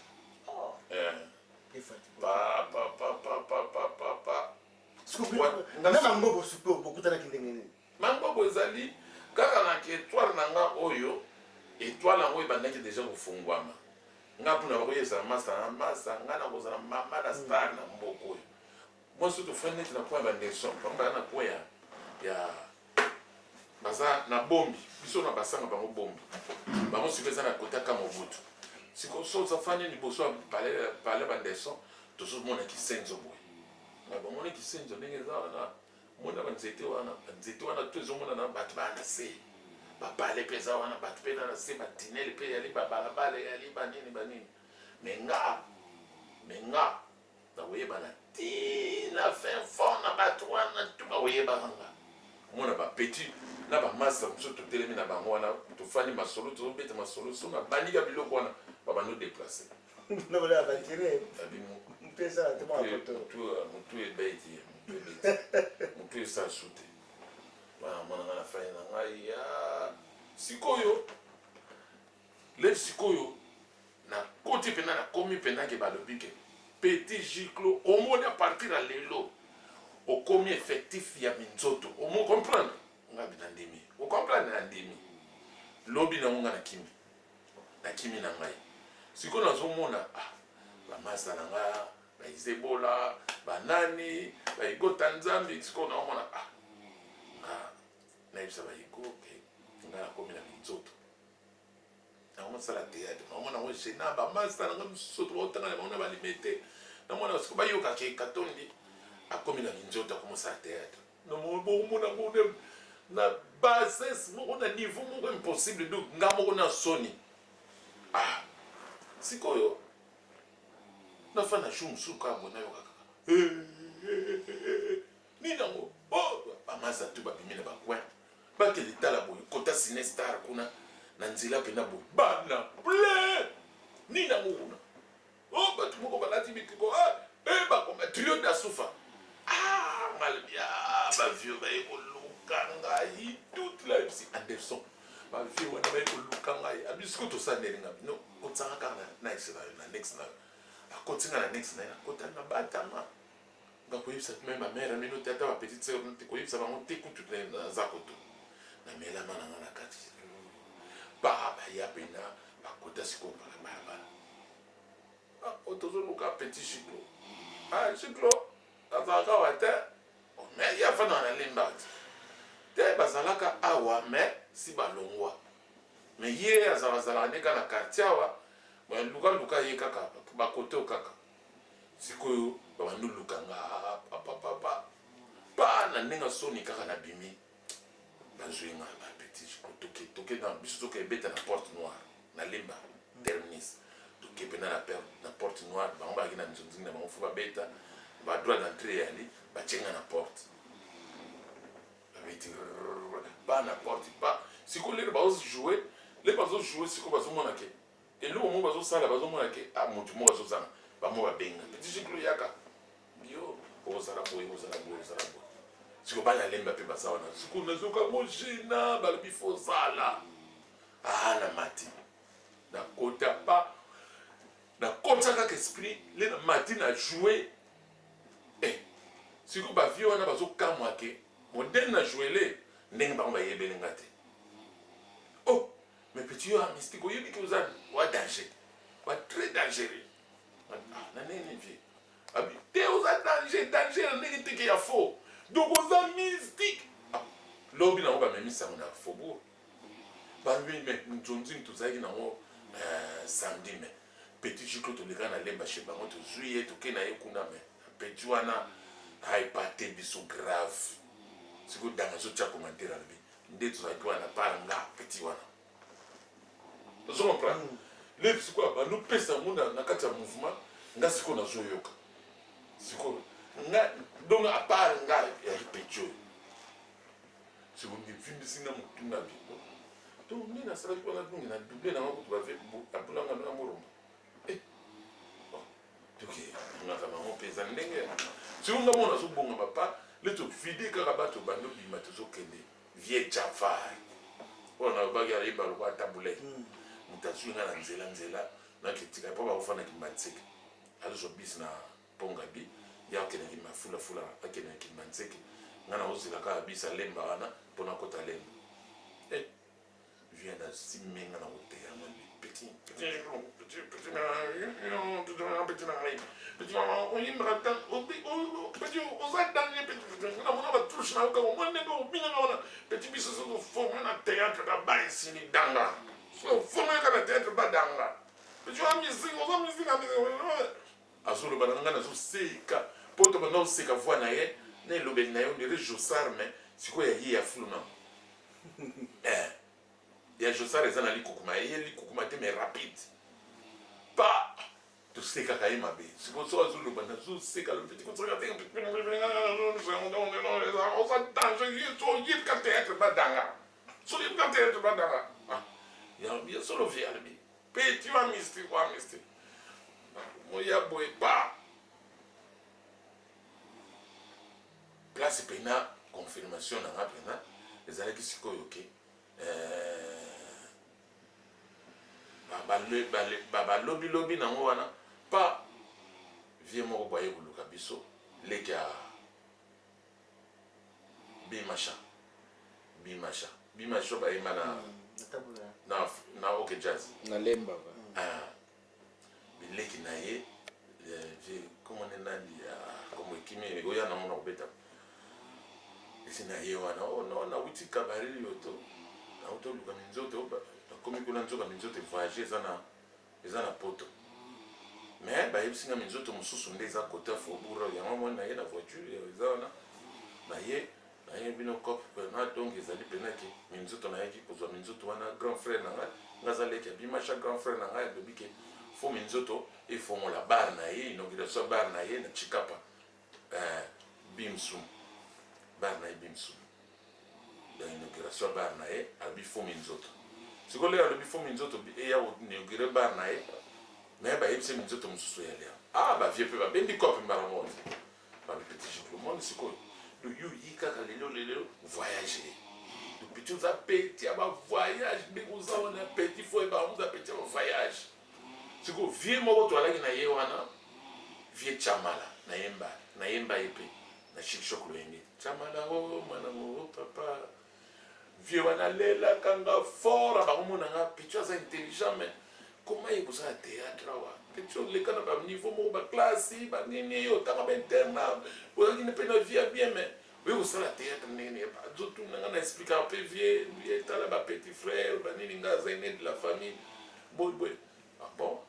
na mangobo supe bokutanaki ndenge nini mangobo ezali kaka na étoile na nga oyo étoile yango ebandaki déjà kofungwama nga mpona bakoyesa masa nga na kozala mama na star na mboka oyo mosu tofandi neti na po ya banderson pamba na po ya baza na bombi biso na basanga bango bombi bango siko eza na kotaka mobutu siko so ozafandi liboso ya pale banderson tozomona kisenzo boye na bamoni kisenzo ndenge eza wana mona banzete wana to ezomona na bato bana se bapale mpe eza wana bato mpe na se batinele mpe yali babalabala yali banini me nga nakoyebana tina fin fort na bato wana tu bakoyebaka nga mona bapetit na bamasa mosusu totelemi na bango wana tofandi masolo tozobeta masolo so na bandika biloko wana babando déplace motu ebeti motu esasu te wana monanga na fai na ngai ya sikoyo leti sikoyo na koti mpena nakomi mpenake balobi ke petit giclo omoni a partir ya lelo okomi effectif ya minzoto omo comprendre nga bina ndimi ocomprendre na ndimi lobi nango nga nakimi na ngai sikoyo nazomona bamasa na nga baizebola banani baigota nzambi sikoyo naomona nayebisa baigo nga nakomi na minzoto naomosala théâtre naomona ngo gena bamasa nanga misoto baotangana bango na balimete namona siko bayokaki katondi akomi na minzoto akomosala théâtre nomona ngo na bassesse moko na niveau moko impossible donc nga moko na soni ah sikoyo nafanda shu mosusu kaka bona yo kaka nini yango bamaza tu babimi na bacoin bakende tala boye kota sinestar kuna na nzela mpena boye bana ple nini yango kuna bato moko balati bikiko bakoma trio dasufa malbia bavio baye koluka ngai toute la msi anderson bavio wana baye koluka ngai abisiko tosandelinga bino kotsanga kaka na ex na yo na next na yo akotinga na next na ye akotali na batama bakoyebisa me bamere mino te ata bapetite seur te koyebisa bango te kutu naza koto namelama nanga na kati baya pena bakota sikoyo mpaka balabala tozoluka petit chiclo chiclo azalaka awa te me ye afanda na lemba te bazalaka awa me si balongwa me ye azalaka nde kaka na quartier awa lukaluka ye kaka bakote kaka sikoyo babandu lukanga pa na ndenge soni kaka na bimi bazwenga bapetit chiclo toke na biso toke ebeta na porte noire na lemba terminus toke mpena na porte noire bango balaki na nzonzingi na bango fo babeta badroit d'entrée yali batienga na porte babeti ba na porte pa sikoyo lelo bazojoue le bazojoue sikoyo bazomona ke eloko moko bazosala bazomona ke motu moko azozanga bamo babenga petit chiclo yaka yo ozala boye ozala boye ozala boye sikoyo bana lemba mpe baza wana sikoyo nazoka mojena balobi fozala na mati nakota pa nakota kaka esprit le na mati na joue sikoyo bavie wana bazokamwa ke modele na joue le ndenge bango bayebelenga te mais petit yo mystique oyebi ke oza wa danger wa très dangereux na nini vie abi te oza danger na ndenge teke ya faux donc oza mystique lobi nango bamemisango na faubourg balobi me nzonzingi tozalaki nango samedi me petit chiclo toleka na lemba chez bango tozwi ye toke na ye kuna me petit wana aipate biso grave sikoyo danga zotya commentaire alobi nde tozalaki wana para nga petit wana ozo comprendre lelo sikoyo bando pesa ngo na kati ya mouvement nga sikoyo nazoyoka sikoyo nga donc apart nga yali petit oyo sikoyo mivindisi nga motu na bino donc nde nasalaki wana donge na double nanga kutu bave abulanga na moromba toke ngaka bango mpenza ndenge sikoyo nga mona azobonga bapa le tofide kaka bato bando bima tozokende vie jafari wana obaki ayeba lokwa tabulai moto azwi nga na nzela naketika mpo bakofanaki manzeke azozwa bisi na pongabi ya akendaki mafulafula akendaki manzeke nga naozela kaka bisi alemba wana mpo nakota lemba vient nasimenga na koteya petit oza danger petit namona batouche na yoka omwa ndenge obinganga wana petit biso soki oforme na théâtre kaba esili danga oforme kaka na théâtre badanga petit oza misiki oza misiki azoloba na nga nazoseka mpo to banda oseka voi na ye na elobeli na ye ondire josar me sikoyo yaye ya fulu nango ya josar eza na likukuma ye likukuma te mais rapide pa tosekaka ye mabe sikoyo so azoloba nazoseka lopeti koseka te oza danger ye so oyebika théâtre badanga so oyebika théâtre badanga ya solo vie alobi peti wa mystique moya boye pa place pena confirmation nanga pena ezalaki sikoyo ke balobi nango wana pa vie moko boye koluka biso leki ya bimasha bayemba na oke jazz na lemba bileki na ye komone nani komo ekimi oya namona kobeta esi na ye wana nawuti kabareli yoto nautoluka minzoto nakomi kuna nzoka minzoto voyage eza na poto mais bayebisinga minzoto mosusu nde eza kote ya faubourg yango moni na ye na voiture eza wana na ye bino cope na donc ezali penaki minzoto nayaki kozwa minzoto wana grand frère na ngai ngazaleki abimasha grand frère na ngai alobi ke fo minzoto efongola bar na ye inauguration bar na ye na Chikapa Bimsum bar na ye Bimsum donc inauguration bar na ye alobi fo minzoto sikoyo lelo alobi fo minzoto eya inaugure bar na ye me bayebisa minzoto mosusu yalia bavie mpe babendi kope mbala mote babi petit jiclo monde sikoyo yo yi kaka lelo voyage depuis tu as petit aba voyage ndenge oza wana petit fo eba muza petit aba voyage siko vie moko toalaki na ye wana vie chamala na yemba epe na shikshok loyenge chamala mwana mo papa vie wana lela kanga fort abakomona nga petit aza intelligent mais comment il vous a théâtre wa petit le kana ba niveau mo ba classe ba nini otaka ba internat ozaki ne pena vie bien mais oui vous la théâtre nini ba zotu nga expliquer un peu vie tala ba petit frère ba nini nga zaine de la famille boy bon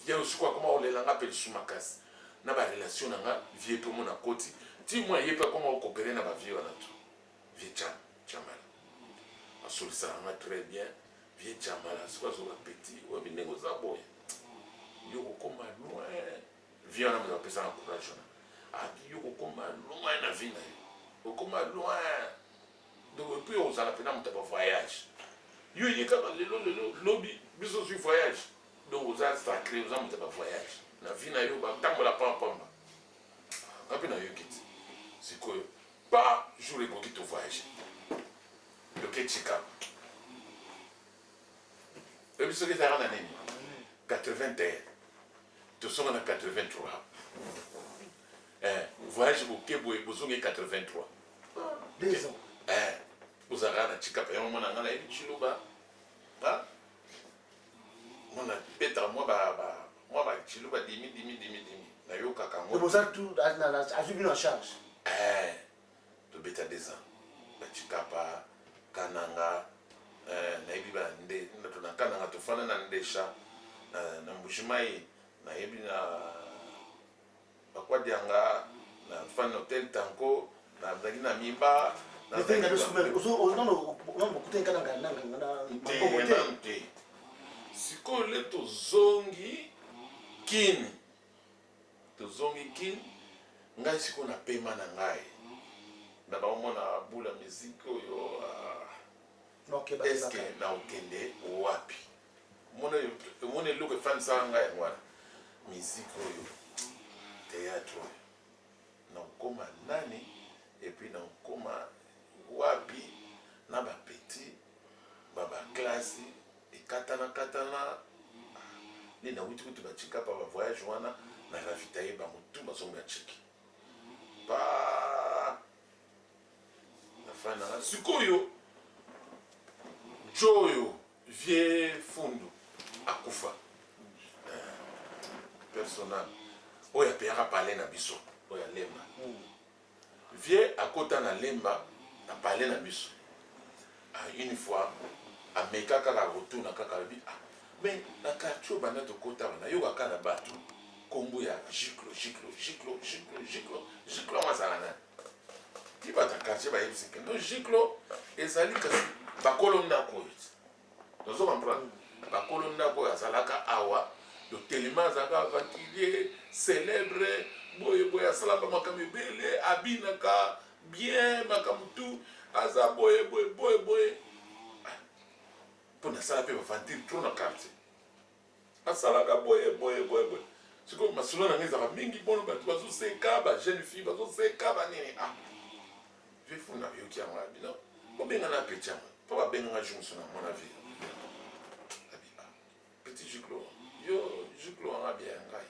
vie aussi quoi comment on les langa pe sumakas na ba relation nga vie pe mo na koti ti moi yepa comment on coopérer na ba vie wana tout vie chamala asolisa nga très bien vie chamala c'est quoi so ba petit ou bi nego za boy yo kokoma loin vie wana mo pesa encourage yo kokoma loin na vie na yo kokoma loin donc puis on s'en appelle un voyage yo y kaka lelo lobby biso sur voyage donc vous avez sacré vous avez un voyage na vie na yo ba tambola pamba ngapi na yo kiti c'est que pas jour et qui te voyage le Chikapa et puis ce qui est en année 81 tu sors en 83 voyage au Kebo et Bozongue 83 2 ans vous avez un Chikapa et on a un chiluba on a peut-être moi chiluba dimi na yo kaka moi vous avez tout à en charge to beta 2 ans ba Chikapa kananga na yebi ba nde na kananga to fana na ndesha na mbushimai na yebi na bakwadianga na fana hotel tanko na bagi na mimba na venga do sumere non kutenga na mbote siko le to zongi kin ngai siko na pema na ngai na ba mona bula musique yo eske na okende wapi mona luke fan sanga ya mwana musique oyo théâtre na okoma nani et puis na okoma wapi na ba petit ba classe katana ni na wuti kutu ba Chikapa ba voyage wana na ravitailler ba mutu ba songa chiki pa na fana sikoyo Joyo vie fundu akufa personnel oya peyaka parler na biso oya lemba vie akota na lemba na parler na biso une fois ameka kaka retourna kaka bi mais na quartier bana to kota bana yo kaka na bato kombo ya giclo mazana ti bata quartier ba yebisike no giclo ezali kasi bakolo ndako iti nozo comprendre bakolo ndako azalaka awa le tellement azalaka aventurier célèbre boye asalaka makambo ebele abinaka bien makambo tu aza boye mpona asala mpe bavantire tro na quartier asalaka boye sikoyo masolo na ngai ezaka mingi mpono bato bazoseka bajeune fille bazoseka banini vefunda yoki yango ya bino bobengana peti yango mpo babenganga jomoso na mona vie petit jiclo yo jiclo wanga bia ya ngai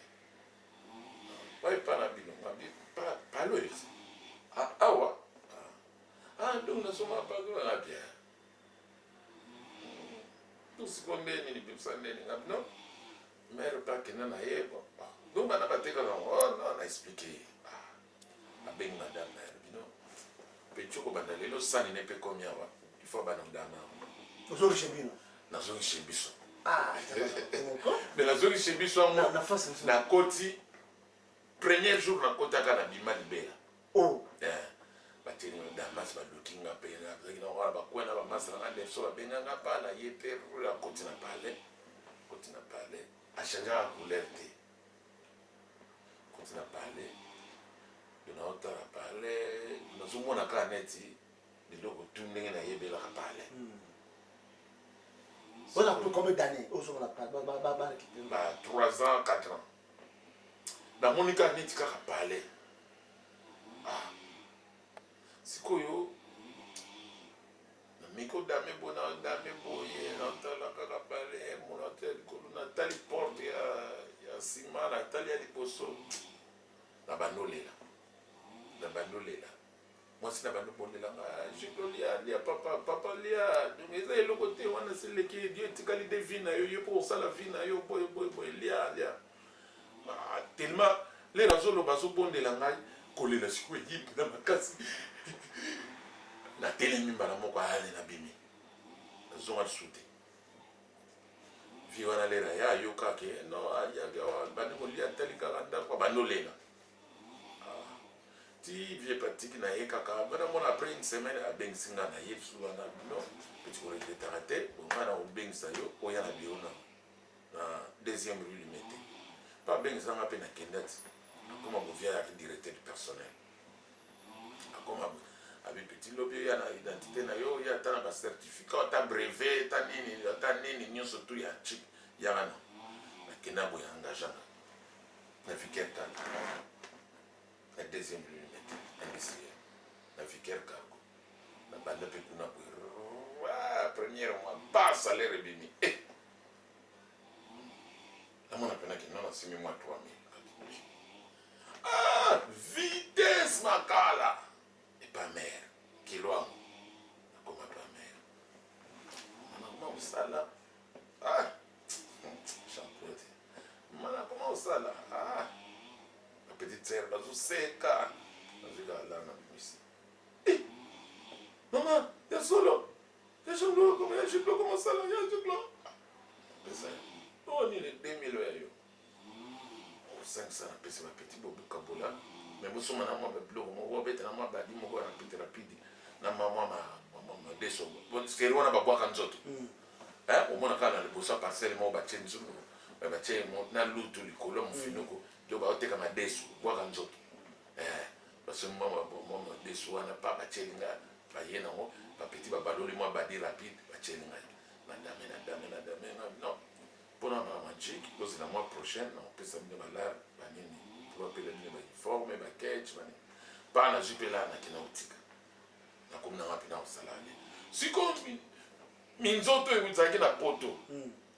waepa na bino palo esi awa donc nasoma palo na bia tosiko ndeni libimisa ndeni nga bino mere bakenda na ye donc bana batekaka no na explike abengi madame na ye bino mpe tioko banda lelo sani ne mpe komi awa ifo bana mdama ozongishe bino nazongishe biso mais nazongishe biso yango nakoti premier jour nakotaka na bima libela bateli madama bamasi baluki nga mpe azalaki na wana bakwena bamasi nanga ndeso babenganga pala ye mpe akoti na pale achangeaka couleur te koti na pale naotala pale nazomona kaka neti biloko tu ndenge nayebelaka pale. On a combien d'années au jour 3 ans, 4 ans. Dans mon cas, je suis parlé. Ah. C'est quoi yo? Miko dame bona dame boye natala kaka parler mon hôtel ko natali porte ya sima natali ya liboso na banolela. Moi c'est na banolela je lia papa lia donc eza le côté wana c'est le qui Dieu tikali de vie na yo pour ça la vie na yo boy lia tellement les razolo bazo bondela ngai kolela siku yimbi na makasi na telemi mbala moko ale na bimi zonga sute vi wana lera ya yo kake no ya bani ko lia tali kaka ndako banolela ti vie pratique na ye kaka bana mona après une semaine a bensinga na ye wana no petit ko le tarate bon mana o bengisa yo o ya na biona na deuxième rue limité pas bensinga pe na kendati comme on vient avec directeur du personnel comme avec petit lobby ya na identité na yo ya ta na certificat ta brevet ta nini nyonso tu ya chip ya wana na kena bo ya engagement na vicaire la deuxième rue na vicaire cargo na banda pe kuna bo première mois pas salaire bimi na mona pena ki non simi mois 3000 vitesse makala et pas mère qui loin comme pas mère maman sala champote mana comment sala la petite sœur bazo seka bazo la na bimisi maman ya solo ya solo comment ça là ya solo ça on est 2000 yo 500 na pesa petit bobu kabola mais moso mana mo blog mo wo beta na mo badi mo ko rapide na mama deso bon skeri wana babwaka nzoto o mona kana le bosa parcelle mo ba chenzo ba che mo na lutu likolo mo finoko do ba oteka ma deso bwaka nzoto parce que mo deso wana pa ba chelinga ba yena mo ba petit ba baloli mo badi rapide ba chelinga na dame non pendant la magique, parce que la mois prochaine, on peut s'amener malade, pour appeler les uniformes, les catch, pas la jupe là, na kinautika, na comme na rapina au salarié. Si comme minzoto et vous na poto,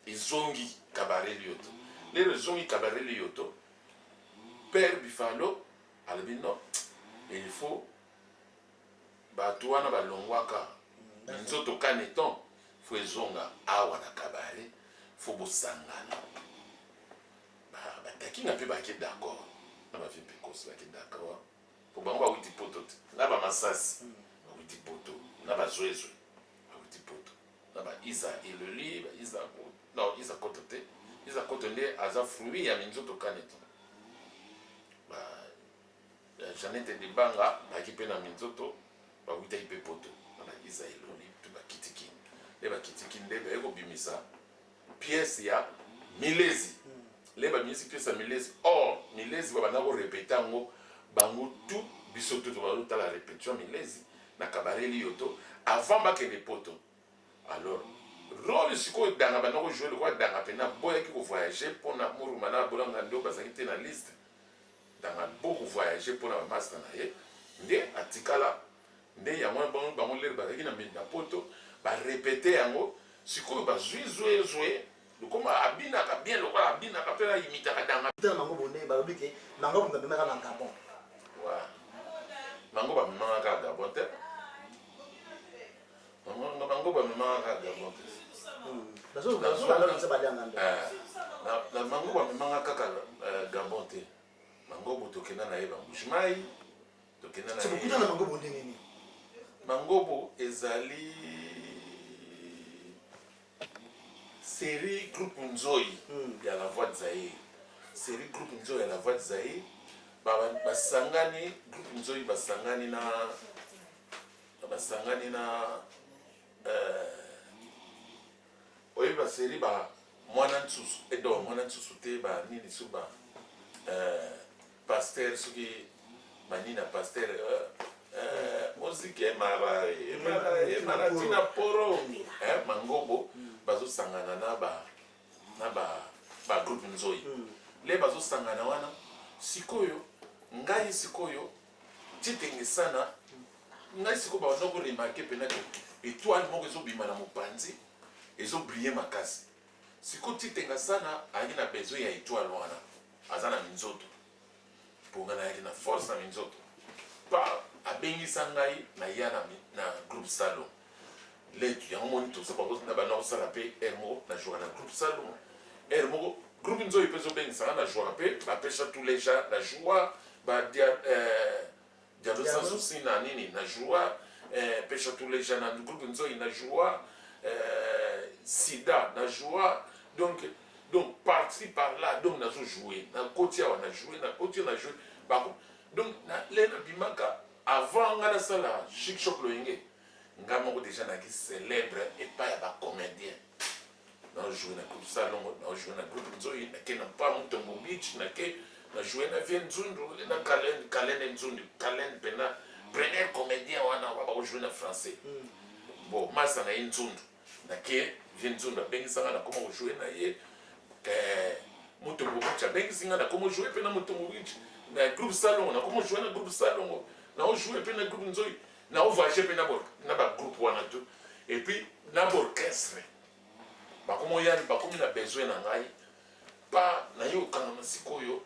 ils zongi cabaret lioto, les zongi cabaret lioto, père Bifalo, albino, il faut batouana balongwaka, minzoto kaneton, faut zonga awa na cabaret. Faut bosangana bataki nga mpe bake d'accord na bavie precoce bake d'accord po bango bawiti poto te na bamasasi bawiti poto na bazwezwe bawiti poto na baiza eleli baiza non iza koto te iza koto nde aza fruit ya minzoto kaneto janete de banga baki mpe na minzoto bawitaki mpe poto na baiza eleli to bakitikini nde bakitikini nde baye kobimisa pièce ya milezi leba misi pièce ya milezi or milezi babanda ko répéter ngo bango tout biso tout ba la répétition milezi na kabareli yoto avant ba ke les potos alors rôle siko danga banda ko jouer le quoi danga pena boya ki ko voyager pour na muruma na bolanga ndo bazaki te na liste danga beaucoup voyager pour na master na ye nde atikala nde ya mwa bango ler bazaki na minda poto ba répéter yango sikoyo bazwizwe lokoma abinaka bien lokola abinaka mpe na imitaka danga mango bonde balobi ke mango bamemaka na Gabon mango bamemaka Gabon te mango bamemaka Gabon te na mango bamemaka kaka Gabon te mango bo tokenda na ye bambushimai tokenda na ye mango bonde nini mango bo ezali série groupe Nzoi ya la voix de Zaïre série groupe Nzoi ya la voix de Zaïre basangani groupe Nzoi basangani na basangani na oyeba série ba mwana nsusu edo mwana nsusu te ba nini su ba pasteur soki banina pasteur moziki emara tina poro mangobo bazosangana na ba groupe nzoi le bazosangana wana sikoyo ngai sikoyo titenge sana ngai sikoyo babanda koremarke pena ke étoile moko ezobima na mopanzi ezobrille makasi sikoyo titenga sana ayaki na besoin ya étoile wana aza na minzoto mponga nayaki na force na minzoto pa abengisa ngai na ya na groupe salon letu yango moni toza na bana kosala mpe ere moko na jouka na groupe salon ere moko groupe nzoi mpe ezobengisanga na jouka mpe bapesha tous les gens na joie diado sans souci na nini na joie pesha tous les gens na groupe nzoi na joie sida na joie donc parti par là donc nazo jouer na koti awa na jouer na koti na jouer bako donc na lena bimaka avant nga na sala chic shop loyenge nga moko déjà na ki célèbre et pas ya ba comédien na jouer na groupe salon na jouer na groupe nzoi na ke na pa Mutombo Beach na ke na jouer na vie nzundu na Kalen nzundu Kalen pena premier comédien wana ba jouer na français bon masa na nzundu na ke vie nzundu bengisanga na comment jouer na ye Mutombo Beach bengisinga na comment jouer pena Mutombo Beach na groupe salon na comment jouer na groupe salon na jouer pena groupe nzoi na voyager pena na ba groupe wana tout et puis na orchestre ba comment ya ba comme na besoin na ngai pa na yo kanga sikoyo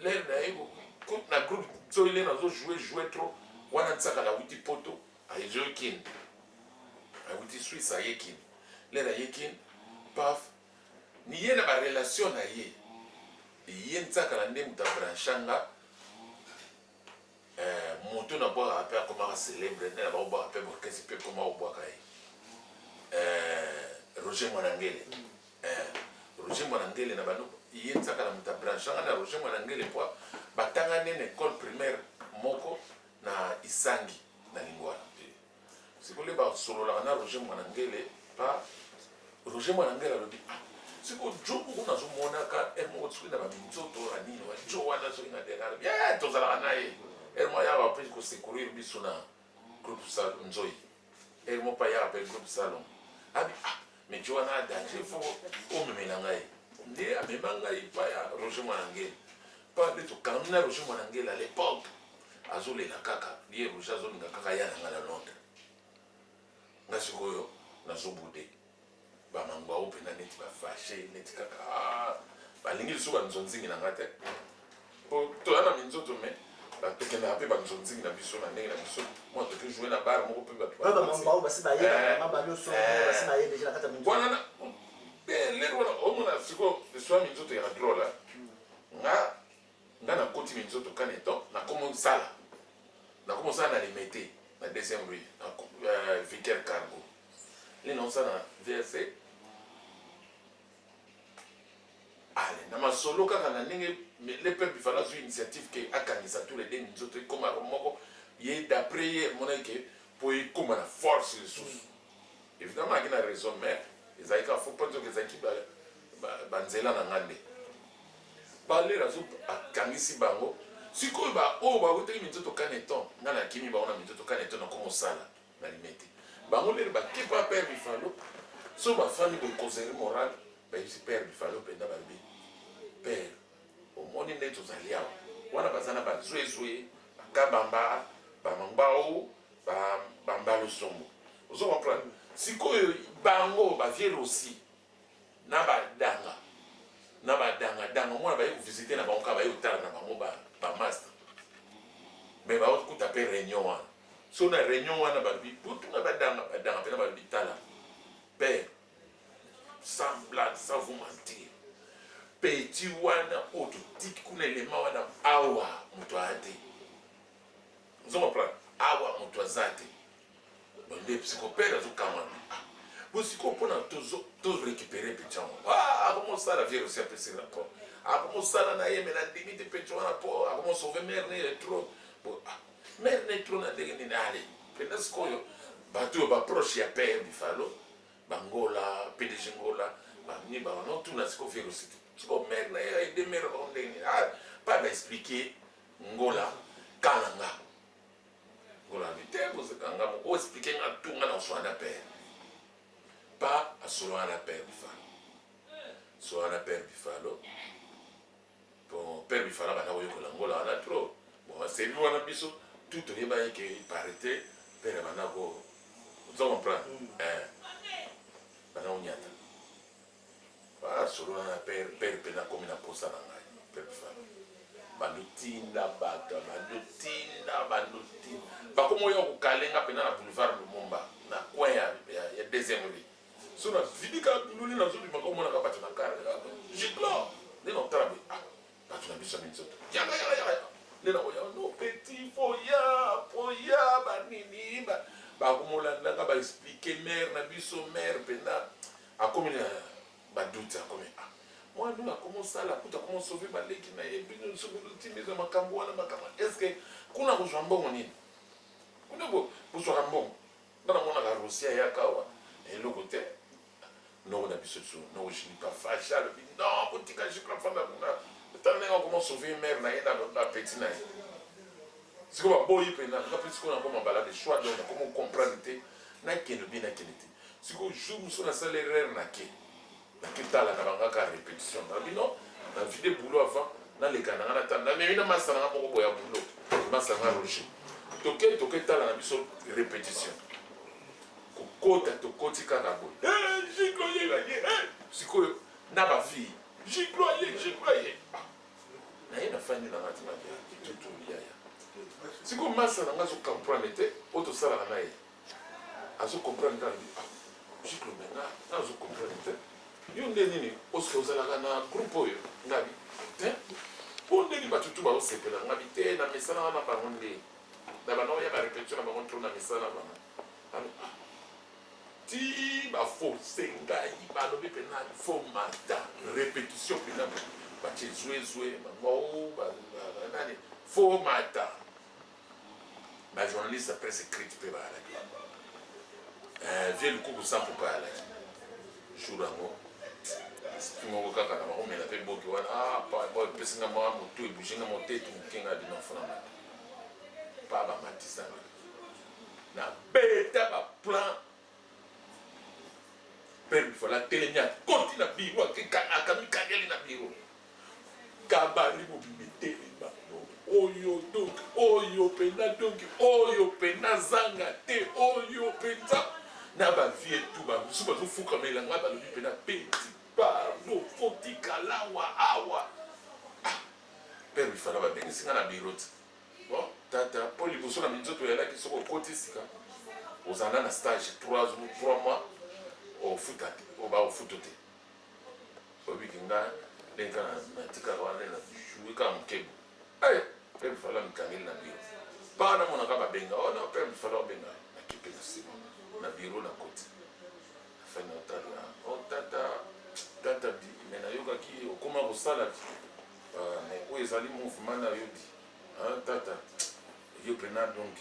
le na yo na groupe nzoi le na zo jouer trop wana tsaka la wuti poto ay jokin ay wuti Suisse ay yekin le na yekin paf ni yena ba relation na ye yen tsaka la ndem ta branchanga moto na boa après comment célèbre na ba boa après pour qu'est-ce que comment boa kai Roger Mwanangele Roger Mwanangele na bano yen tsaka la muta branchanga na Roger Mwanangele po batanga nene école primaire moko na Isangi na Lingwala sikole ba solo la na Roger Mwanangele pa Roger Mwanangele alobi siko jobu kuna zo mona ka emo tsukina ba minzoto anini wa jo wana so ina dela ya tozala naye elmo ya ba pesi ko secourir biso na groupe salon nzoi elmo pa ya pe groupe salon abi mais jo wana danger fo o memela ngai ndi amema ngai pa ya Roger Mwanangele pa de to kamina Roger Mwanangele à l'époque azole la kaka lié Roger azole nga kaka ya na la Londres ngasikoyo na zobude ba mangwa open na neti ba fâché neti kaka balingi so ba nzonzingi na ngate po to ana minzoto me ba tekena pe ba nzonzingi na biso na ndenge na biso moi to que jouer na bar moko pe ba ba mangwa ba si ba ye ba ba nyoso ba si na ye déjà na kata minzoto bona na le wana o mona siko so minzoto ya drôle nga na koti minzoto kaneto na komo sala na limité na deuxième rue na Vicaire Cargo les non ça na VRC allez na ma solo kaka na ndenge les peuples fala zo initiative ke akangisa tous les deux nzoto comme moko ye d'après ye monake pour y comme la force les sous évidemment qui na raison mais les aika faut pas que les équipes banzela na ngande ba le razo akangisi bango sikoyo ba o ba wote minzoto kaneton ngana kimi ba ona minzoto kaneton na komo sala na limité bango le ba kipa père bifalo so ba fami ko conseiller moral ba yisi père bifalo penda ba bi père o moni neto zalia wana bazana ba zwe kabamba ba mambao ba mbalo sombo ozo comprendre sikoyo bango ba vieux aussi na ba danga mwana ba yo visiter na bango ka ba yo tala na bango ba master mais ba ko taper réunion wana so na réunion wana ba bi putunga badanga pena ba bitala père sans blague sans vous mentir petit wana auto tiki kuna élément wana awa muto ate vous comprenez awa muto azate bonde psychopère zo kama vous si comprenez to récupérer petit comment ça la vie aussi a passé rapport comment ça na yeme na limite petit wana po comment sauver mère ne trop bon mère ne trop na ndenge ni nale pena sikoyo bato oyo baproche ya père bifalo bangola pdg ngola bani banotuna siko vérocité siko mare na ye aide mare bango ndenge pas baexplike ngola kala nga ngola bite bozeka nga oexplike nga tu nga na osoa na père pas asoloa na père bifalo soa na père bifalo bon père bifalo bana koyokola ngola wana trop bon asebi wana biso tout oyebaki ke iparité père bana ko oza comprendre bana onyata basolola na père mpena komi na posa na ngai père bifalo bandotinda bato bandotinda bakomi oyo kokalenga mpena na boulevard lumumba na coin ya deuxième rue so na vidika biloli nazobima komonaka bato na kare giclo nde na otala boye bato na biso ya minzoto yaka nde na koya no petit foya banini bakomolandanga baexplike mare na biso mare mpena akomi na badoute akomi mwana akomi osala kuta akomi osauve baleki na ye bino sokotimisa makambo wana makambo estce kuna kozwa mbongo nini kuna bozwaka mbongo nga namonaka rosia yaka awa eloko te noko na biso so noko jilipa fache alobi non botika jikla fanda kuna tala ndenge akomi osauve mare na ye na peti na ye siko baboyi mpena nga mpe siko nakoma bala de choix donc nakomi ocomprendre te nakende obi nakende te siko jour mosu nasala erreur nake tala na bangaka répétition nabi non na vide boulot avant naleka nanga natala namemi na masa nanga moko boya boulot masa nanga roger toke tala na biso répétition kokota tokoti kaka boye jiklo ye sikoyo na bafille jiklo ye naye nafandi nanga tina tutuliyaya sikoyo masa nanga azocomprendre te oyo tosalaka na ye azocomprendre kaka jiklo menga azocomprendre te yo nde nini oske ozalaka na groupe oyo ngabi te mpo ndeni bato tu bazosepela ngabi te na misala wana bango nde na bana oya barépétition na bango tro na misala na bango ti baforce ngai balobi mpena fomata répétition mpena batie zwezwe bango nani fomata bajournaliste presse écrite mpe bayalaki vie lukuku sampo mpe ayalaki jour yango moko kaka na bakomela mpe boki wana epesinga mwa motu ebugenga motetu mokenga binofona mata pa bamatisanga na beta baplan père bifalo atelemi akoti na biro akamikangeli na biro kabali mobimi telema oyo donc oyo pena donc oyo pena zanga te oyo penza na bavie tu bamosusu bazofukamelanga balobi mpena peti pardon fotikalawa awa père bifalo babengisinga na biro te bon tata mpo liboso na minzoto oyalaki soki okoti sika ozala na stage 3 mois ofuta ofuto te obiki nga lenka natikaka wana na joue kaka mokebo père bifalo amikangeli na biro mpaka namonaka babenga ona père bifalo abenga nakipe na nsima na biro na koti afani otala tata di me nayokaki okoma kosala oyo ezali mouvement na yo di tata yo mpena donc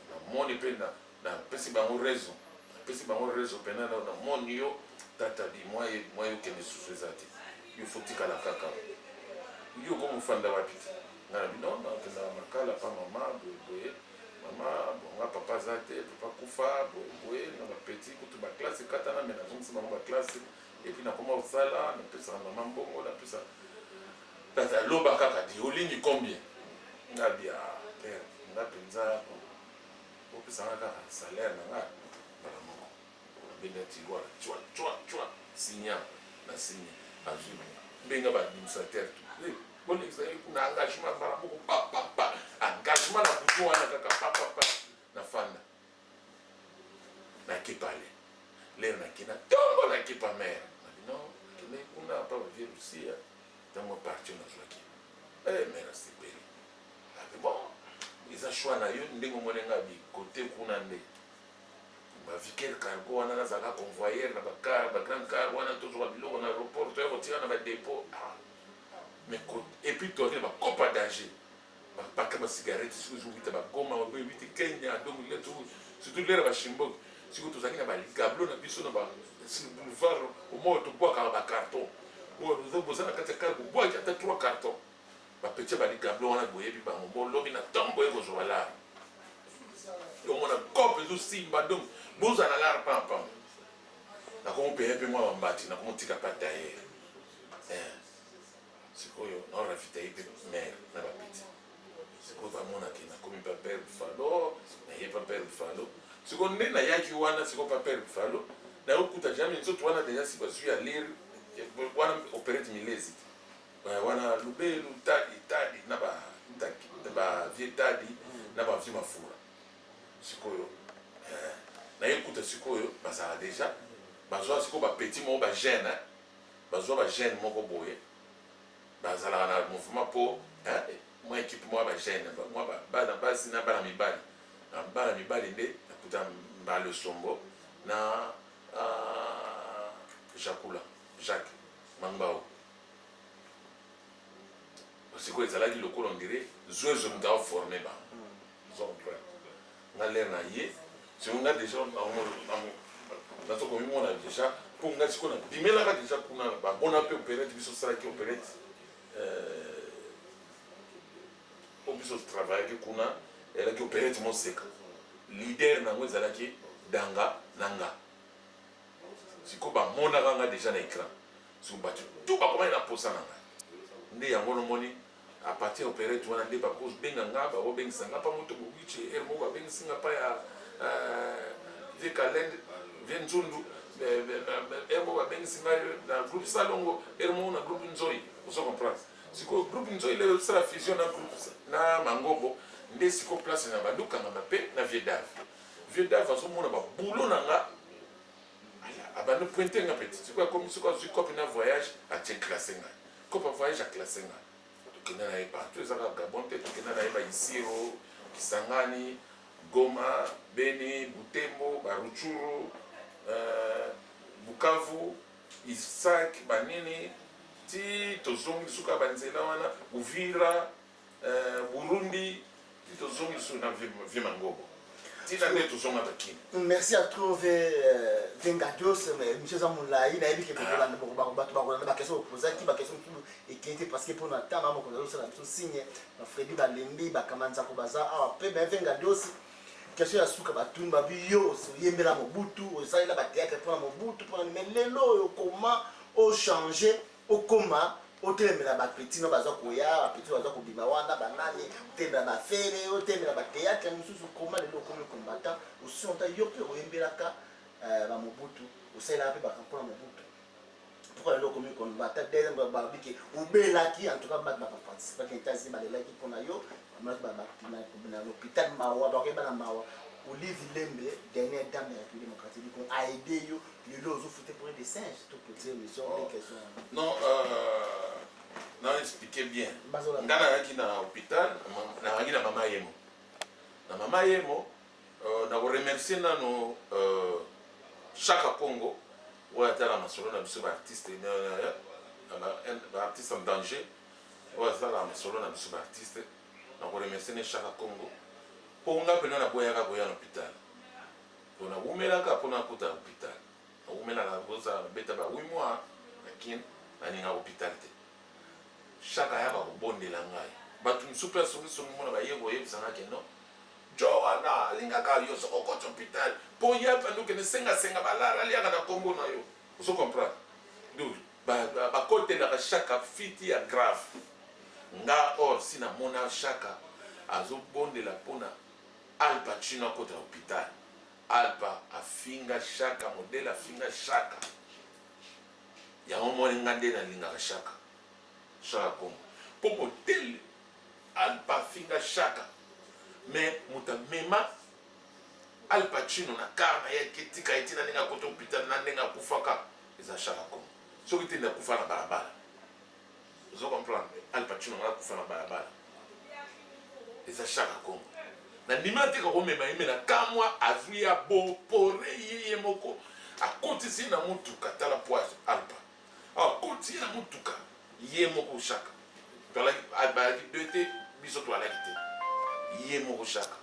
namoni mpe napesi bango raison mpena namoni yo tata di mwa yokende susu eza te yo fotikala kaka yo komofanda wapi te nga na bino nakenda makala pa mama boye mama bonga papa aza te papa kufa boye na bapeti kutu baklasse katana me nazongisa bango baklasse epuis nakoma kosala napesaka mama mbongo napesa tata loba kaka di olingi combien nga bia pere nga mpenza opesanga kaka salaire na nga mbala moko abenga tigwala cwa sinya na signe azwi mbenga baadministrateur tu na engagement mbala moko papapa engagement na butu wana kaka papapa na fanda nakipale lere nakina tongo nakipa mere non nakende kuna pa bavie lusia ntango parti nazwaki mere asepeli bon eza choix na yo ndenge omonenga bikote kuna nde baviker cargo wana nazalaka convoyeur na bagrand car wana tozwaka biloko na aéroport toya kotika na badépôt mais epuis toakende bakopa danger bapaka basigarete sikoyo ezowita bagoma wita kenya donc surtout lere bashimboki sikoyo tozalaki na baligablo na biso na boulevard omoko tobwakaka bacarton boza na kati ya kar bobwaki ata 3 carton bapetie baligablo wana boyebi bango bolobi na ntongo ekozwa balare omona cope ezosimba donc bozala lare pampam nakomopeye mpe mwa bambati nakomotika mpe atayer sikoyo naorafitaye mpe mare na bapeti sikoyo bamonaki nakomi mpa pere bufalo naye mpa pere bufalo sikoyo nde nayaki wana sikoyo mpa pere bufalo nayokuta jamai nzoto wana deja si bazwi ya lire wana opérette milezi wana lubelu tadi na bavie tadi na bavie mafura sikoyo nayokuta sikoyo bazala deja bazwa sikoyo bapeti moko bagene bazwa bagene moko boye bazalaka na mouvement mpo mwa équipe mwa bagene mwa bana basi na bana mibali na bana mibali nde nakuta mbale sombo na Jacques Mambao sikoyo ezalaki lokola ondire zwezo mutu aoforme bango nga lere na ye sikoyo nga deja nazokomimona deja mpo nga sikoyo nabimelaka deja kuna babona mpe opérette biso osalaki opérette po biso travaillaki kuna elaki opérette moseka lider nango ezalaki danga nanga sikoyo bamonaka nga deja na écran sikoyo bato tu bakomani na posa na ngai nde yango nomoni apartir ya opérette wana nde bakobenga nga babobengisa nga mpa moto mowiche ere moko babengisinga mpa ya vie kalende vie nzundu ere moko babengisi nga na groupe salongo ere moko na groupe nzoi ozo comprendre sikoyo groupe nzoi lelo osala fusion na mangobo nde sikoyo place na balukanga mpe na vie dave azomona babulo na nga abandi pointe nga peti sikoyo akomi sikoyo azwi cope na voyage atie classe ngai cope ya voyage aclasse ngai tokenda na ye partout ezaka gabon te tokenda na ye baisiro kisangani goma beni butembo baruchuru bukavu isak banini ti tozongi suka banzela wana uvira burundi ti tozongi su na vie mangobo tina nde tozonga bakini. Merci à toi Vengadios monsieur Zamulai nayebi ke bokolanda bato bakolanda bakestion opozaki bakestion mosusu ekete parce que mpona ntama moko nazosala biso signe bafredi balembi bakamanzako baza awa mpe Vengadios question ya suka batuni babi yo oyembela mobutu osalela bateatre mpona mobutu mpona me lelo oyo okoma ochange okoma otelemela bapeti no baza koya bapeti baza kobima wana banani otelemela bafere otelemela bateatre mosusu koma lelo okomi kombata osonta yo mpe oyembelaka bamobutu osalelaka mpe bakampona mobutu pourquoi lelo okomi kombata deuxième babike obelaki en tout cas bato baparticipaki na états-unis balelaki mpona yo na l'hôpital mawa bakeba na mawa Olive Lembe, dernière dame de la République démocratique, a aidé yo lelo ozofute pour des singes tout petit émission des questions. Non, non expliquer bien. Ngana yaki na hôpital, na yaki na mama yemo. Na mama yemo, na remercier nano chaque Congo, ou à la masolo na biso artiste na artiste en danger, ou à la masolo na biso artiste, na remercier chaque Congo. Ponga pena na boyaka boya na hôpital. Pona umelaka pona kuta hôpital. Umela na boza beta ba 8 mois lakini na ninga hôpital te. Chaka ya ba bondela ngai. Batu super solution mona ba yego yebisanga keno. Joana linga ka yo soko ko hôpital. Po ya pandu ke ne senga balara lia na Congo na yo. Vous comprenez? Donc ba côté na chaka fiti ya grave. Nga or sina mona chaka azo bondela pona Al Pacino à côté de l'hôpital. Alpa a finga chaka, modèle a finga chaka. Il y a un moment où il y a un chaka. Chaka comme. Pour modèle, Alpa finga chaka. Mais, muta mema, Al Pacino na karma ya ketika itina ninga côté l'hôpital na ninga kufaka. Ils ont chaka comme. Ce qui est na kufa na barabara. Vous comprenez? Al Pacino na kufa na barabara. Ils ont chaka comme. Na nimate ka komema imena kamwa azuya bo pore yeye moko akotisi na mutuka tala poise alpa akotisi na mutuka yeye moko shaka tola abaki dete biso toalaki te ye moko chaka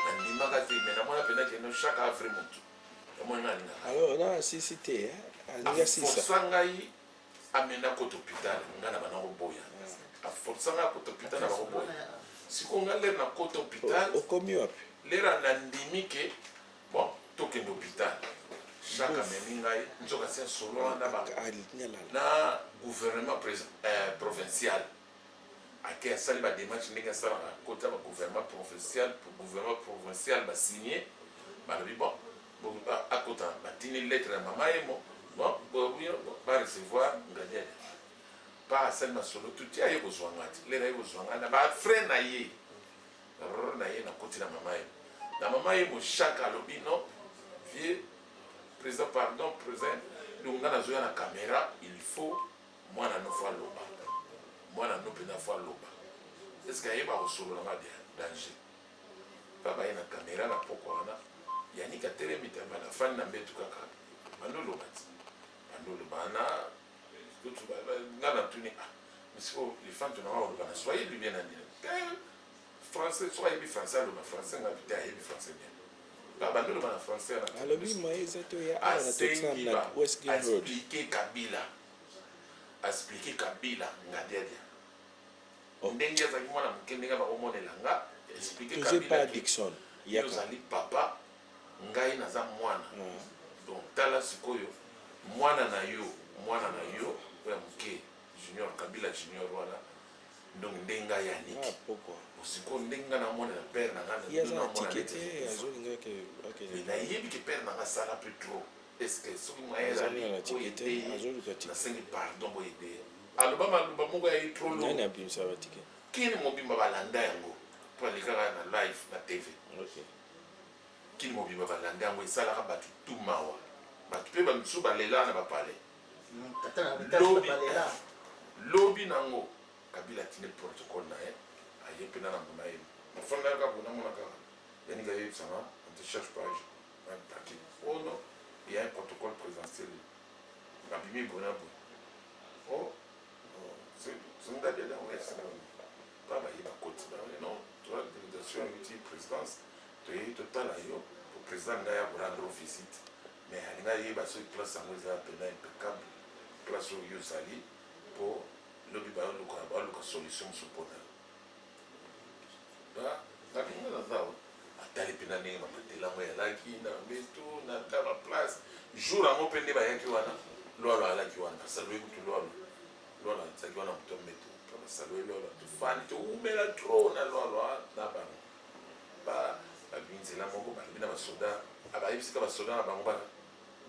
nandimaka te me namona mpena keno chaka avre motu yamona nalingaka alors na asisi te alingi asisa aforsa ngai amena kota hôpital ngai na bana koboya aforsa ngai akota hôpital na bakoboya siko ngai lere na kota hôpital okomi wapi lere nandimi ke bon tokende hôpital chaka amemi ngai nzoka se solo wana na gouvernement provincial ake asali badémarche ndenge asalaka kota bagouvernement provincial basigné balobi bon akota batini lettre ya mama ye mo barecevoir ngadiade pa asali masolo tuti aye kozwa nga ti lere aye kozwa nga na bafrai na ye na koti na mama ye na mama ye mo chaka alobi non vie président pardon président donc nga nazoya na caméra il faut mwana no fo aloba mwana no mpena fo aloba est ce que ayeba kosolola nga danger pa baye na caméra na poko wana yanik atelemi te bana fani na mbetu kaka bandoloba ti bandoloba na nga na tuni misiko lifani tuna nga oloba na soye lui bien nani français so ayebi français aloba français nga te ayebi français bien bandoloba na français alobi maeza to ya ala na totsam na West Green Road expliquer kabila ngadedia ndenge azalaki mwana moke ndenge bakomonela nga expliquer kabila Dixon ozali papa ngai naza mwana donc tala sikoyo mwana na yo oya moke junior kabila junior wana donc ndenge ngai yaniki osiko ndenge ngai namonela pere na ngai nayebi ke pere na nga asala mpe trop est-ce que soki moyen ezali nasengi pardon boyede aloba maloba moko yayi trop lo kini mobimba balanda yango po alikaka na live na tv kini mobimba balanda yango esalaka bato tu mawa bato mpe bamisu balela na bapale lobi nango kabila atindi protocole na ye aye mpena na mbona ye mafandaka bonamona kaka yaninga yebisanga on te cherche pas un paquet oh non il y a un protocole présidentiel babimi bona bo oh c'est un gars de la ouest pas ba yiba koti ba non toi délégation de présidence to yi total ayo pour président ngaya pour rendre visite mais alinga yiba so place sango za pena impeccable place yo sali pour le biba lo solution suppona da kabinga na zao atali pena ne mamatela mo yalaki na mbeto na taba place jour yango mpe nde bayaki wana lwalo alaki wana basalue kutu lwalo azalaki wana moto mbeto basalue lwalo tofani toumela tro na lwalo na bango babi nzela moko balobi na basoda abayebisika basoda na bango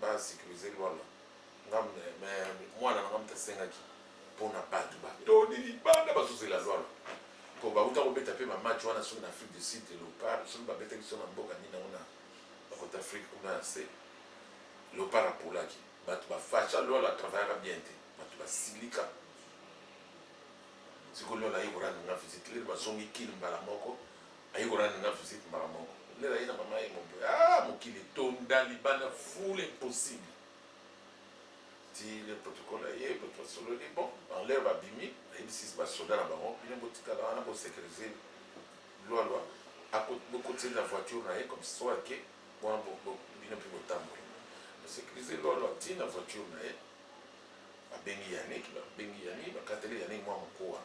basécurize lwalo mwana nanga moto asengaki mpona bato batoni libanda bazozela lwalo po bauta kobeta mpe bamatch wana soki na afrique du sud leopard soki babetaki so na mboka nini yango na bakota afrique kuna ya se leopard apolaki bato bafacha lwalo atravayaka bien te bato basilika siko lwalo ayi koranda nga visite lere bazongi kili mbala moko ayi koranda nga visite mbala moko lere ayi na mama ye moboye mokili etonda libanda foule impossible ti le protocole aye bato basololi bon en lere babimi ayebisisi basoda na bango bino botikala wana bosécurize lwalwa bokotiseli na voiture na ye comme so ake wana bino mpe botambola bosécurize lwalwa ti na voiture na ye babengi yanik bakateli yanik mwa mokowa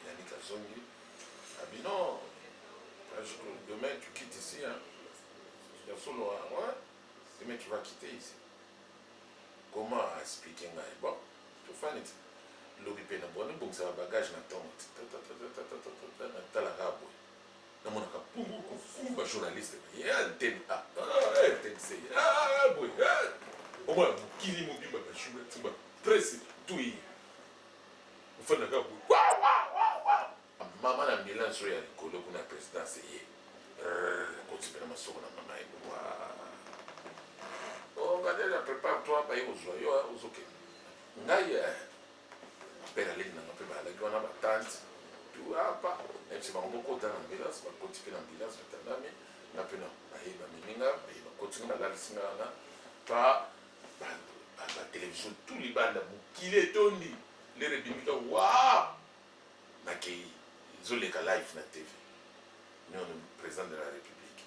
yanik azongi abino demain tu quittes ici solo demain tu vas quitter ici comment expliquer ngai bon tofani ti lobi mpe na bwana ebongisaka bagage na ntongo natalaka boye namonaka pungu bajournaliste antene rtnc boye omona mokili mobimba bajournaliste presse tui ofandaka boye mama na milanso ya likolo kuna présidence ye koti mpe na masoko na mama ye ngadele prépare toi baye kozwa yo ozokende ngai pere aleki nanga mpe balaki wana batante tu apa epesi bango bokota na ambulance bakoti mpe na ambulance batandami nga mpe baye bameminga baye bakoti nga balalisinga wana pa batelevizio tu libanda mokili etondi lere ebimika wa nakei zoleka live na TV nous on est président de la République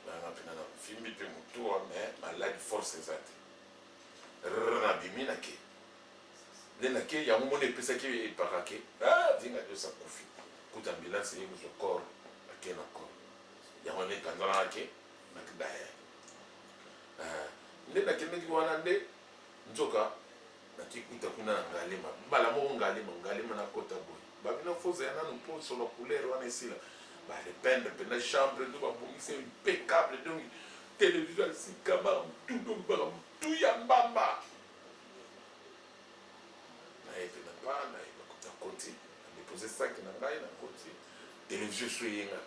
on a pena na film pe mutua mais malade force exacte na bimina ke lena ke ya mone pesa ke parake dinga de sa kufi kuta ambulance ye muso corps akena corps ya mone kanzana ke na kidaya nde na kende wana nde nzoka na kikuta kuna ngalema bala mo ngalema na kota boy babina foza yana no po sur la couleur wana esila ba le peindre pena chambre do ba c'est impeccable donc télévision si kama tout donc ba tout ya mbamba na ete na pa na kota koti na déposer ça que na ngai na koti télévision so yenga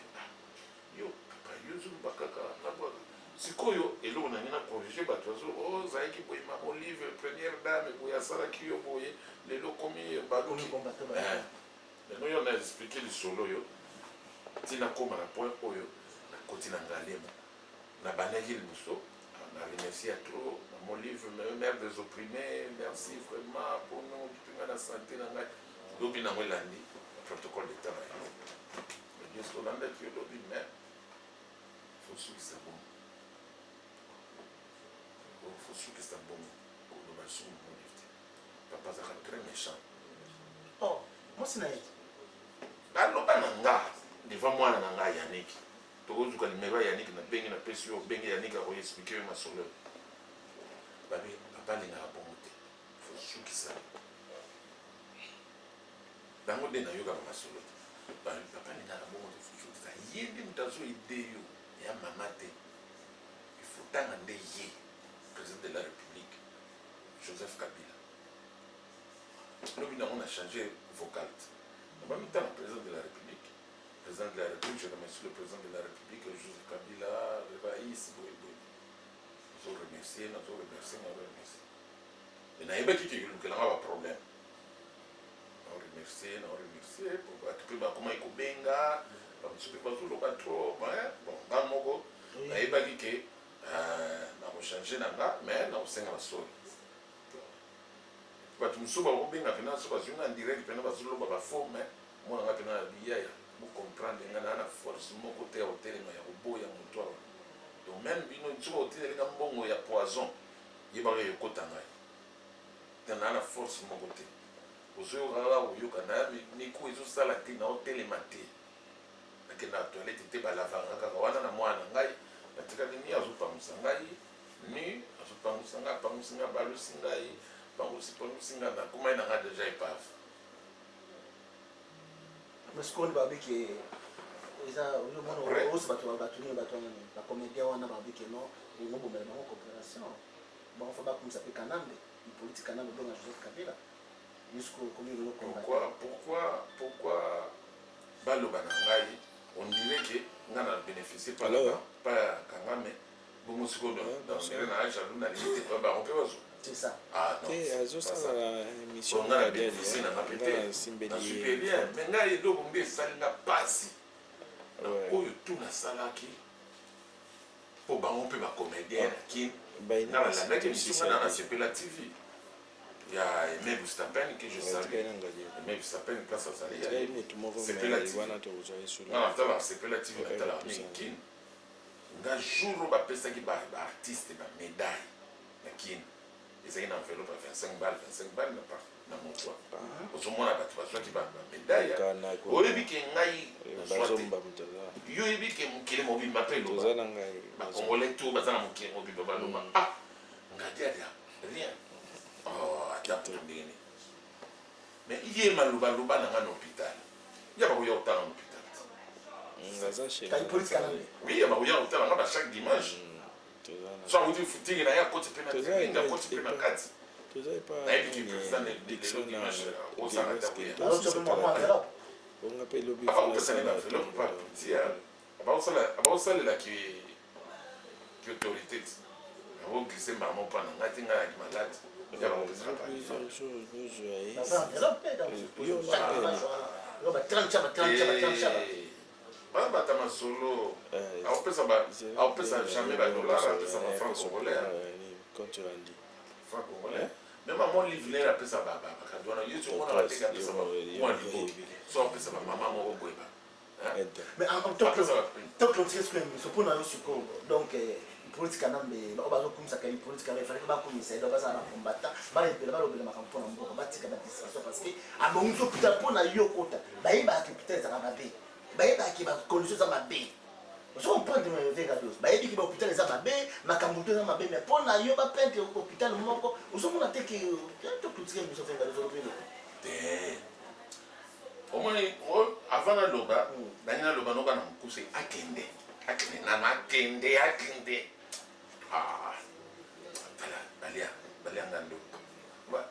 yo papa yo zumba kaka na bo sikoyo eloko na ngina corriger bato azo zaiki boye ma Olive première dame boye asala kiyo boye lelo komi badoki nous on a expliqué le solo yo tina koma na point oyo na koti na ngalema na banaki le muso na remercier à trop na mon livre mère des opprimés merci vraiment pour nous qui na santé na ngai lobi na welandi protocole d'état mais Dieu solanda qui lobi mais faut souki ça bon faut souki ça bon pour le marché mon livre papa ça très méchant oh moi c'est naïf aloba na nga devant mwana na nga Yannick tokozuka nimero ya Yannick na bengi na pesi yo bengi Yannick akoexplike yo masolo babi papa alingaka bongo te fo sukisa bango nde nayokaka masolo te babi papa alingaka bongo te fo sukisa ye nde moto azoide yo ya mama te ifotanga nde ye président de la République Joseph Kabila lobi nango na changé vocal on va mettre le président de la République. Le président de la République, je remercie le président de la République, Joseph Kabila, le Raïs, nous avons remercié, nous avons remercié. Et nous avons dit qu'il y a un problème. Nous avons remercié. Pourquoi tu peux pas comment il benga, tu peux pas tout le temps trop, bon, dans le mogo, nous avons dit que nous avons changé mais nous avons changé la soirée. Batu musuba obenga pena so bazunga en direct pena bazulo baba forme mona nga pena biya ya bu comprendre nga na force moko te hotel ya boya moto donc même bino tsuba hotel nga mbongo ya poison yeba yo kotanga tena na force moko te ozo rara oyoka na ni ku ezo sala te na hotel mate akena toilette te balavanga kaka wana na mwana ngai natika ni azo pamusa ngai ni azo pamusa nga pamusa balusi ngai bango sipono singa na kuma ina nga déjà épave parce qu'on va dire que eza yo mona oso bato ni bato ngani ba comédien wana ba dire que non et ngo bomela ba coopération bon faut pas comme ça peut kanambe une politique kanambe donc Joseph Kabila jusqu'au combien de combat pourquoi baloba na ngai on dirait que ngana bénéficier par pas kangame bongo sikondo dans na aja luna limite ba on peut c'est ça non azo ça la émission on a bénéficié na pété na super bien mais ngai do bombe salinga pasi oyo tout na salaki po bango pe ba comédien qui na la nake émission na Sepela TV ya Aimé Bustapen que je salue Aimé Bustapen place à salir Sepela TV non ça Sepela TV na tala kin nga jour ba pesa ki ba artiste ba médaille na kin ils ont enveloppe à 25 balles na moto ozomona bato bazwaki bamedaille oyebi ke ngai yo yebi ke mokili mobimba mpe eloba bakongolais to baza na mokili mobimba baloba ngadi adia rien ata poto ndenge mais ye malobaloba na nga na hôpital ya bakoya kotala na hôpital oui ya bakoya kotala nga ba chaque dimanche so vous dites footing na ya côté pénal na côté pénal kati na yebi ki président de dimanche au sanata kuya alors tu peux moi on appelle le but abaosalela ki autorité abaoglise mbamo mpana ngai te ngai yaki malade bana bata masolo aopesa jamais badolar apesa bafranc congolais franc congolais même mon livre là après ça va kadona yesu on a été après ça moi libo so après ça maman mo boyeba mais en tant que l'autre ce pour nous sur donc politique nambe on va comme ça qu'il politique il fallait pas comme ça donc ça va combattre ba le ba le makambo pour nous ba tika ba distraction parce que à bon hôpital pour na yo kota ba iba ki peut-être ça va bé ba iba ki ba condition ça va bé so on prend de vega dos ba ibi ki ba hôpital ça va bé makambo to ça va bé mais pour na yo ba pente hôpital moko so on a te que to politique nous fait dans les au moins avant la loba daniel loba no kana mukuse akende na makende ah tala balia ngando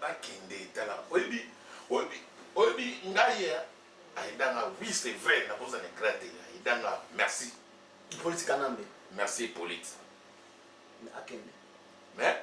akende tala obi ngaye aidanga oui c'est vrai na posa ne gratte aidanga merci politique nambe merci Hippolyte akende mais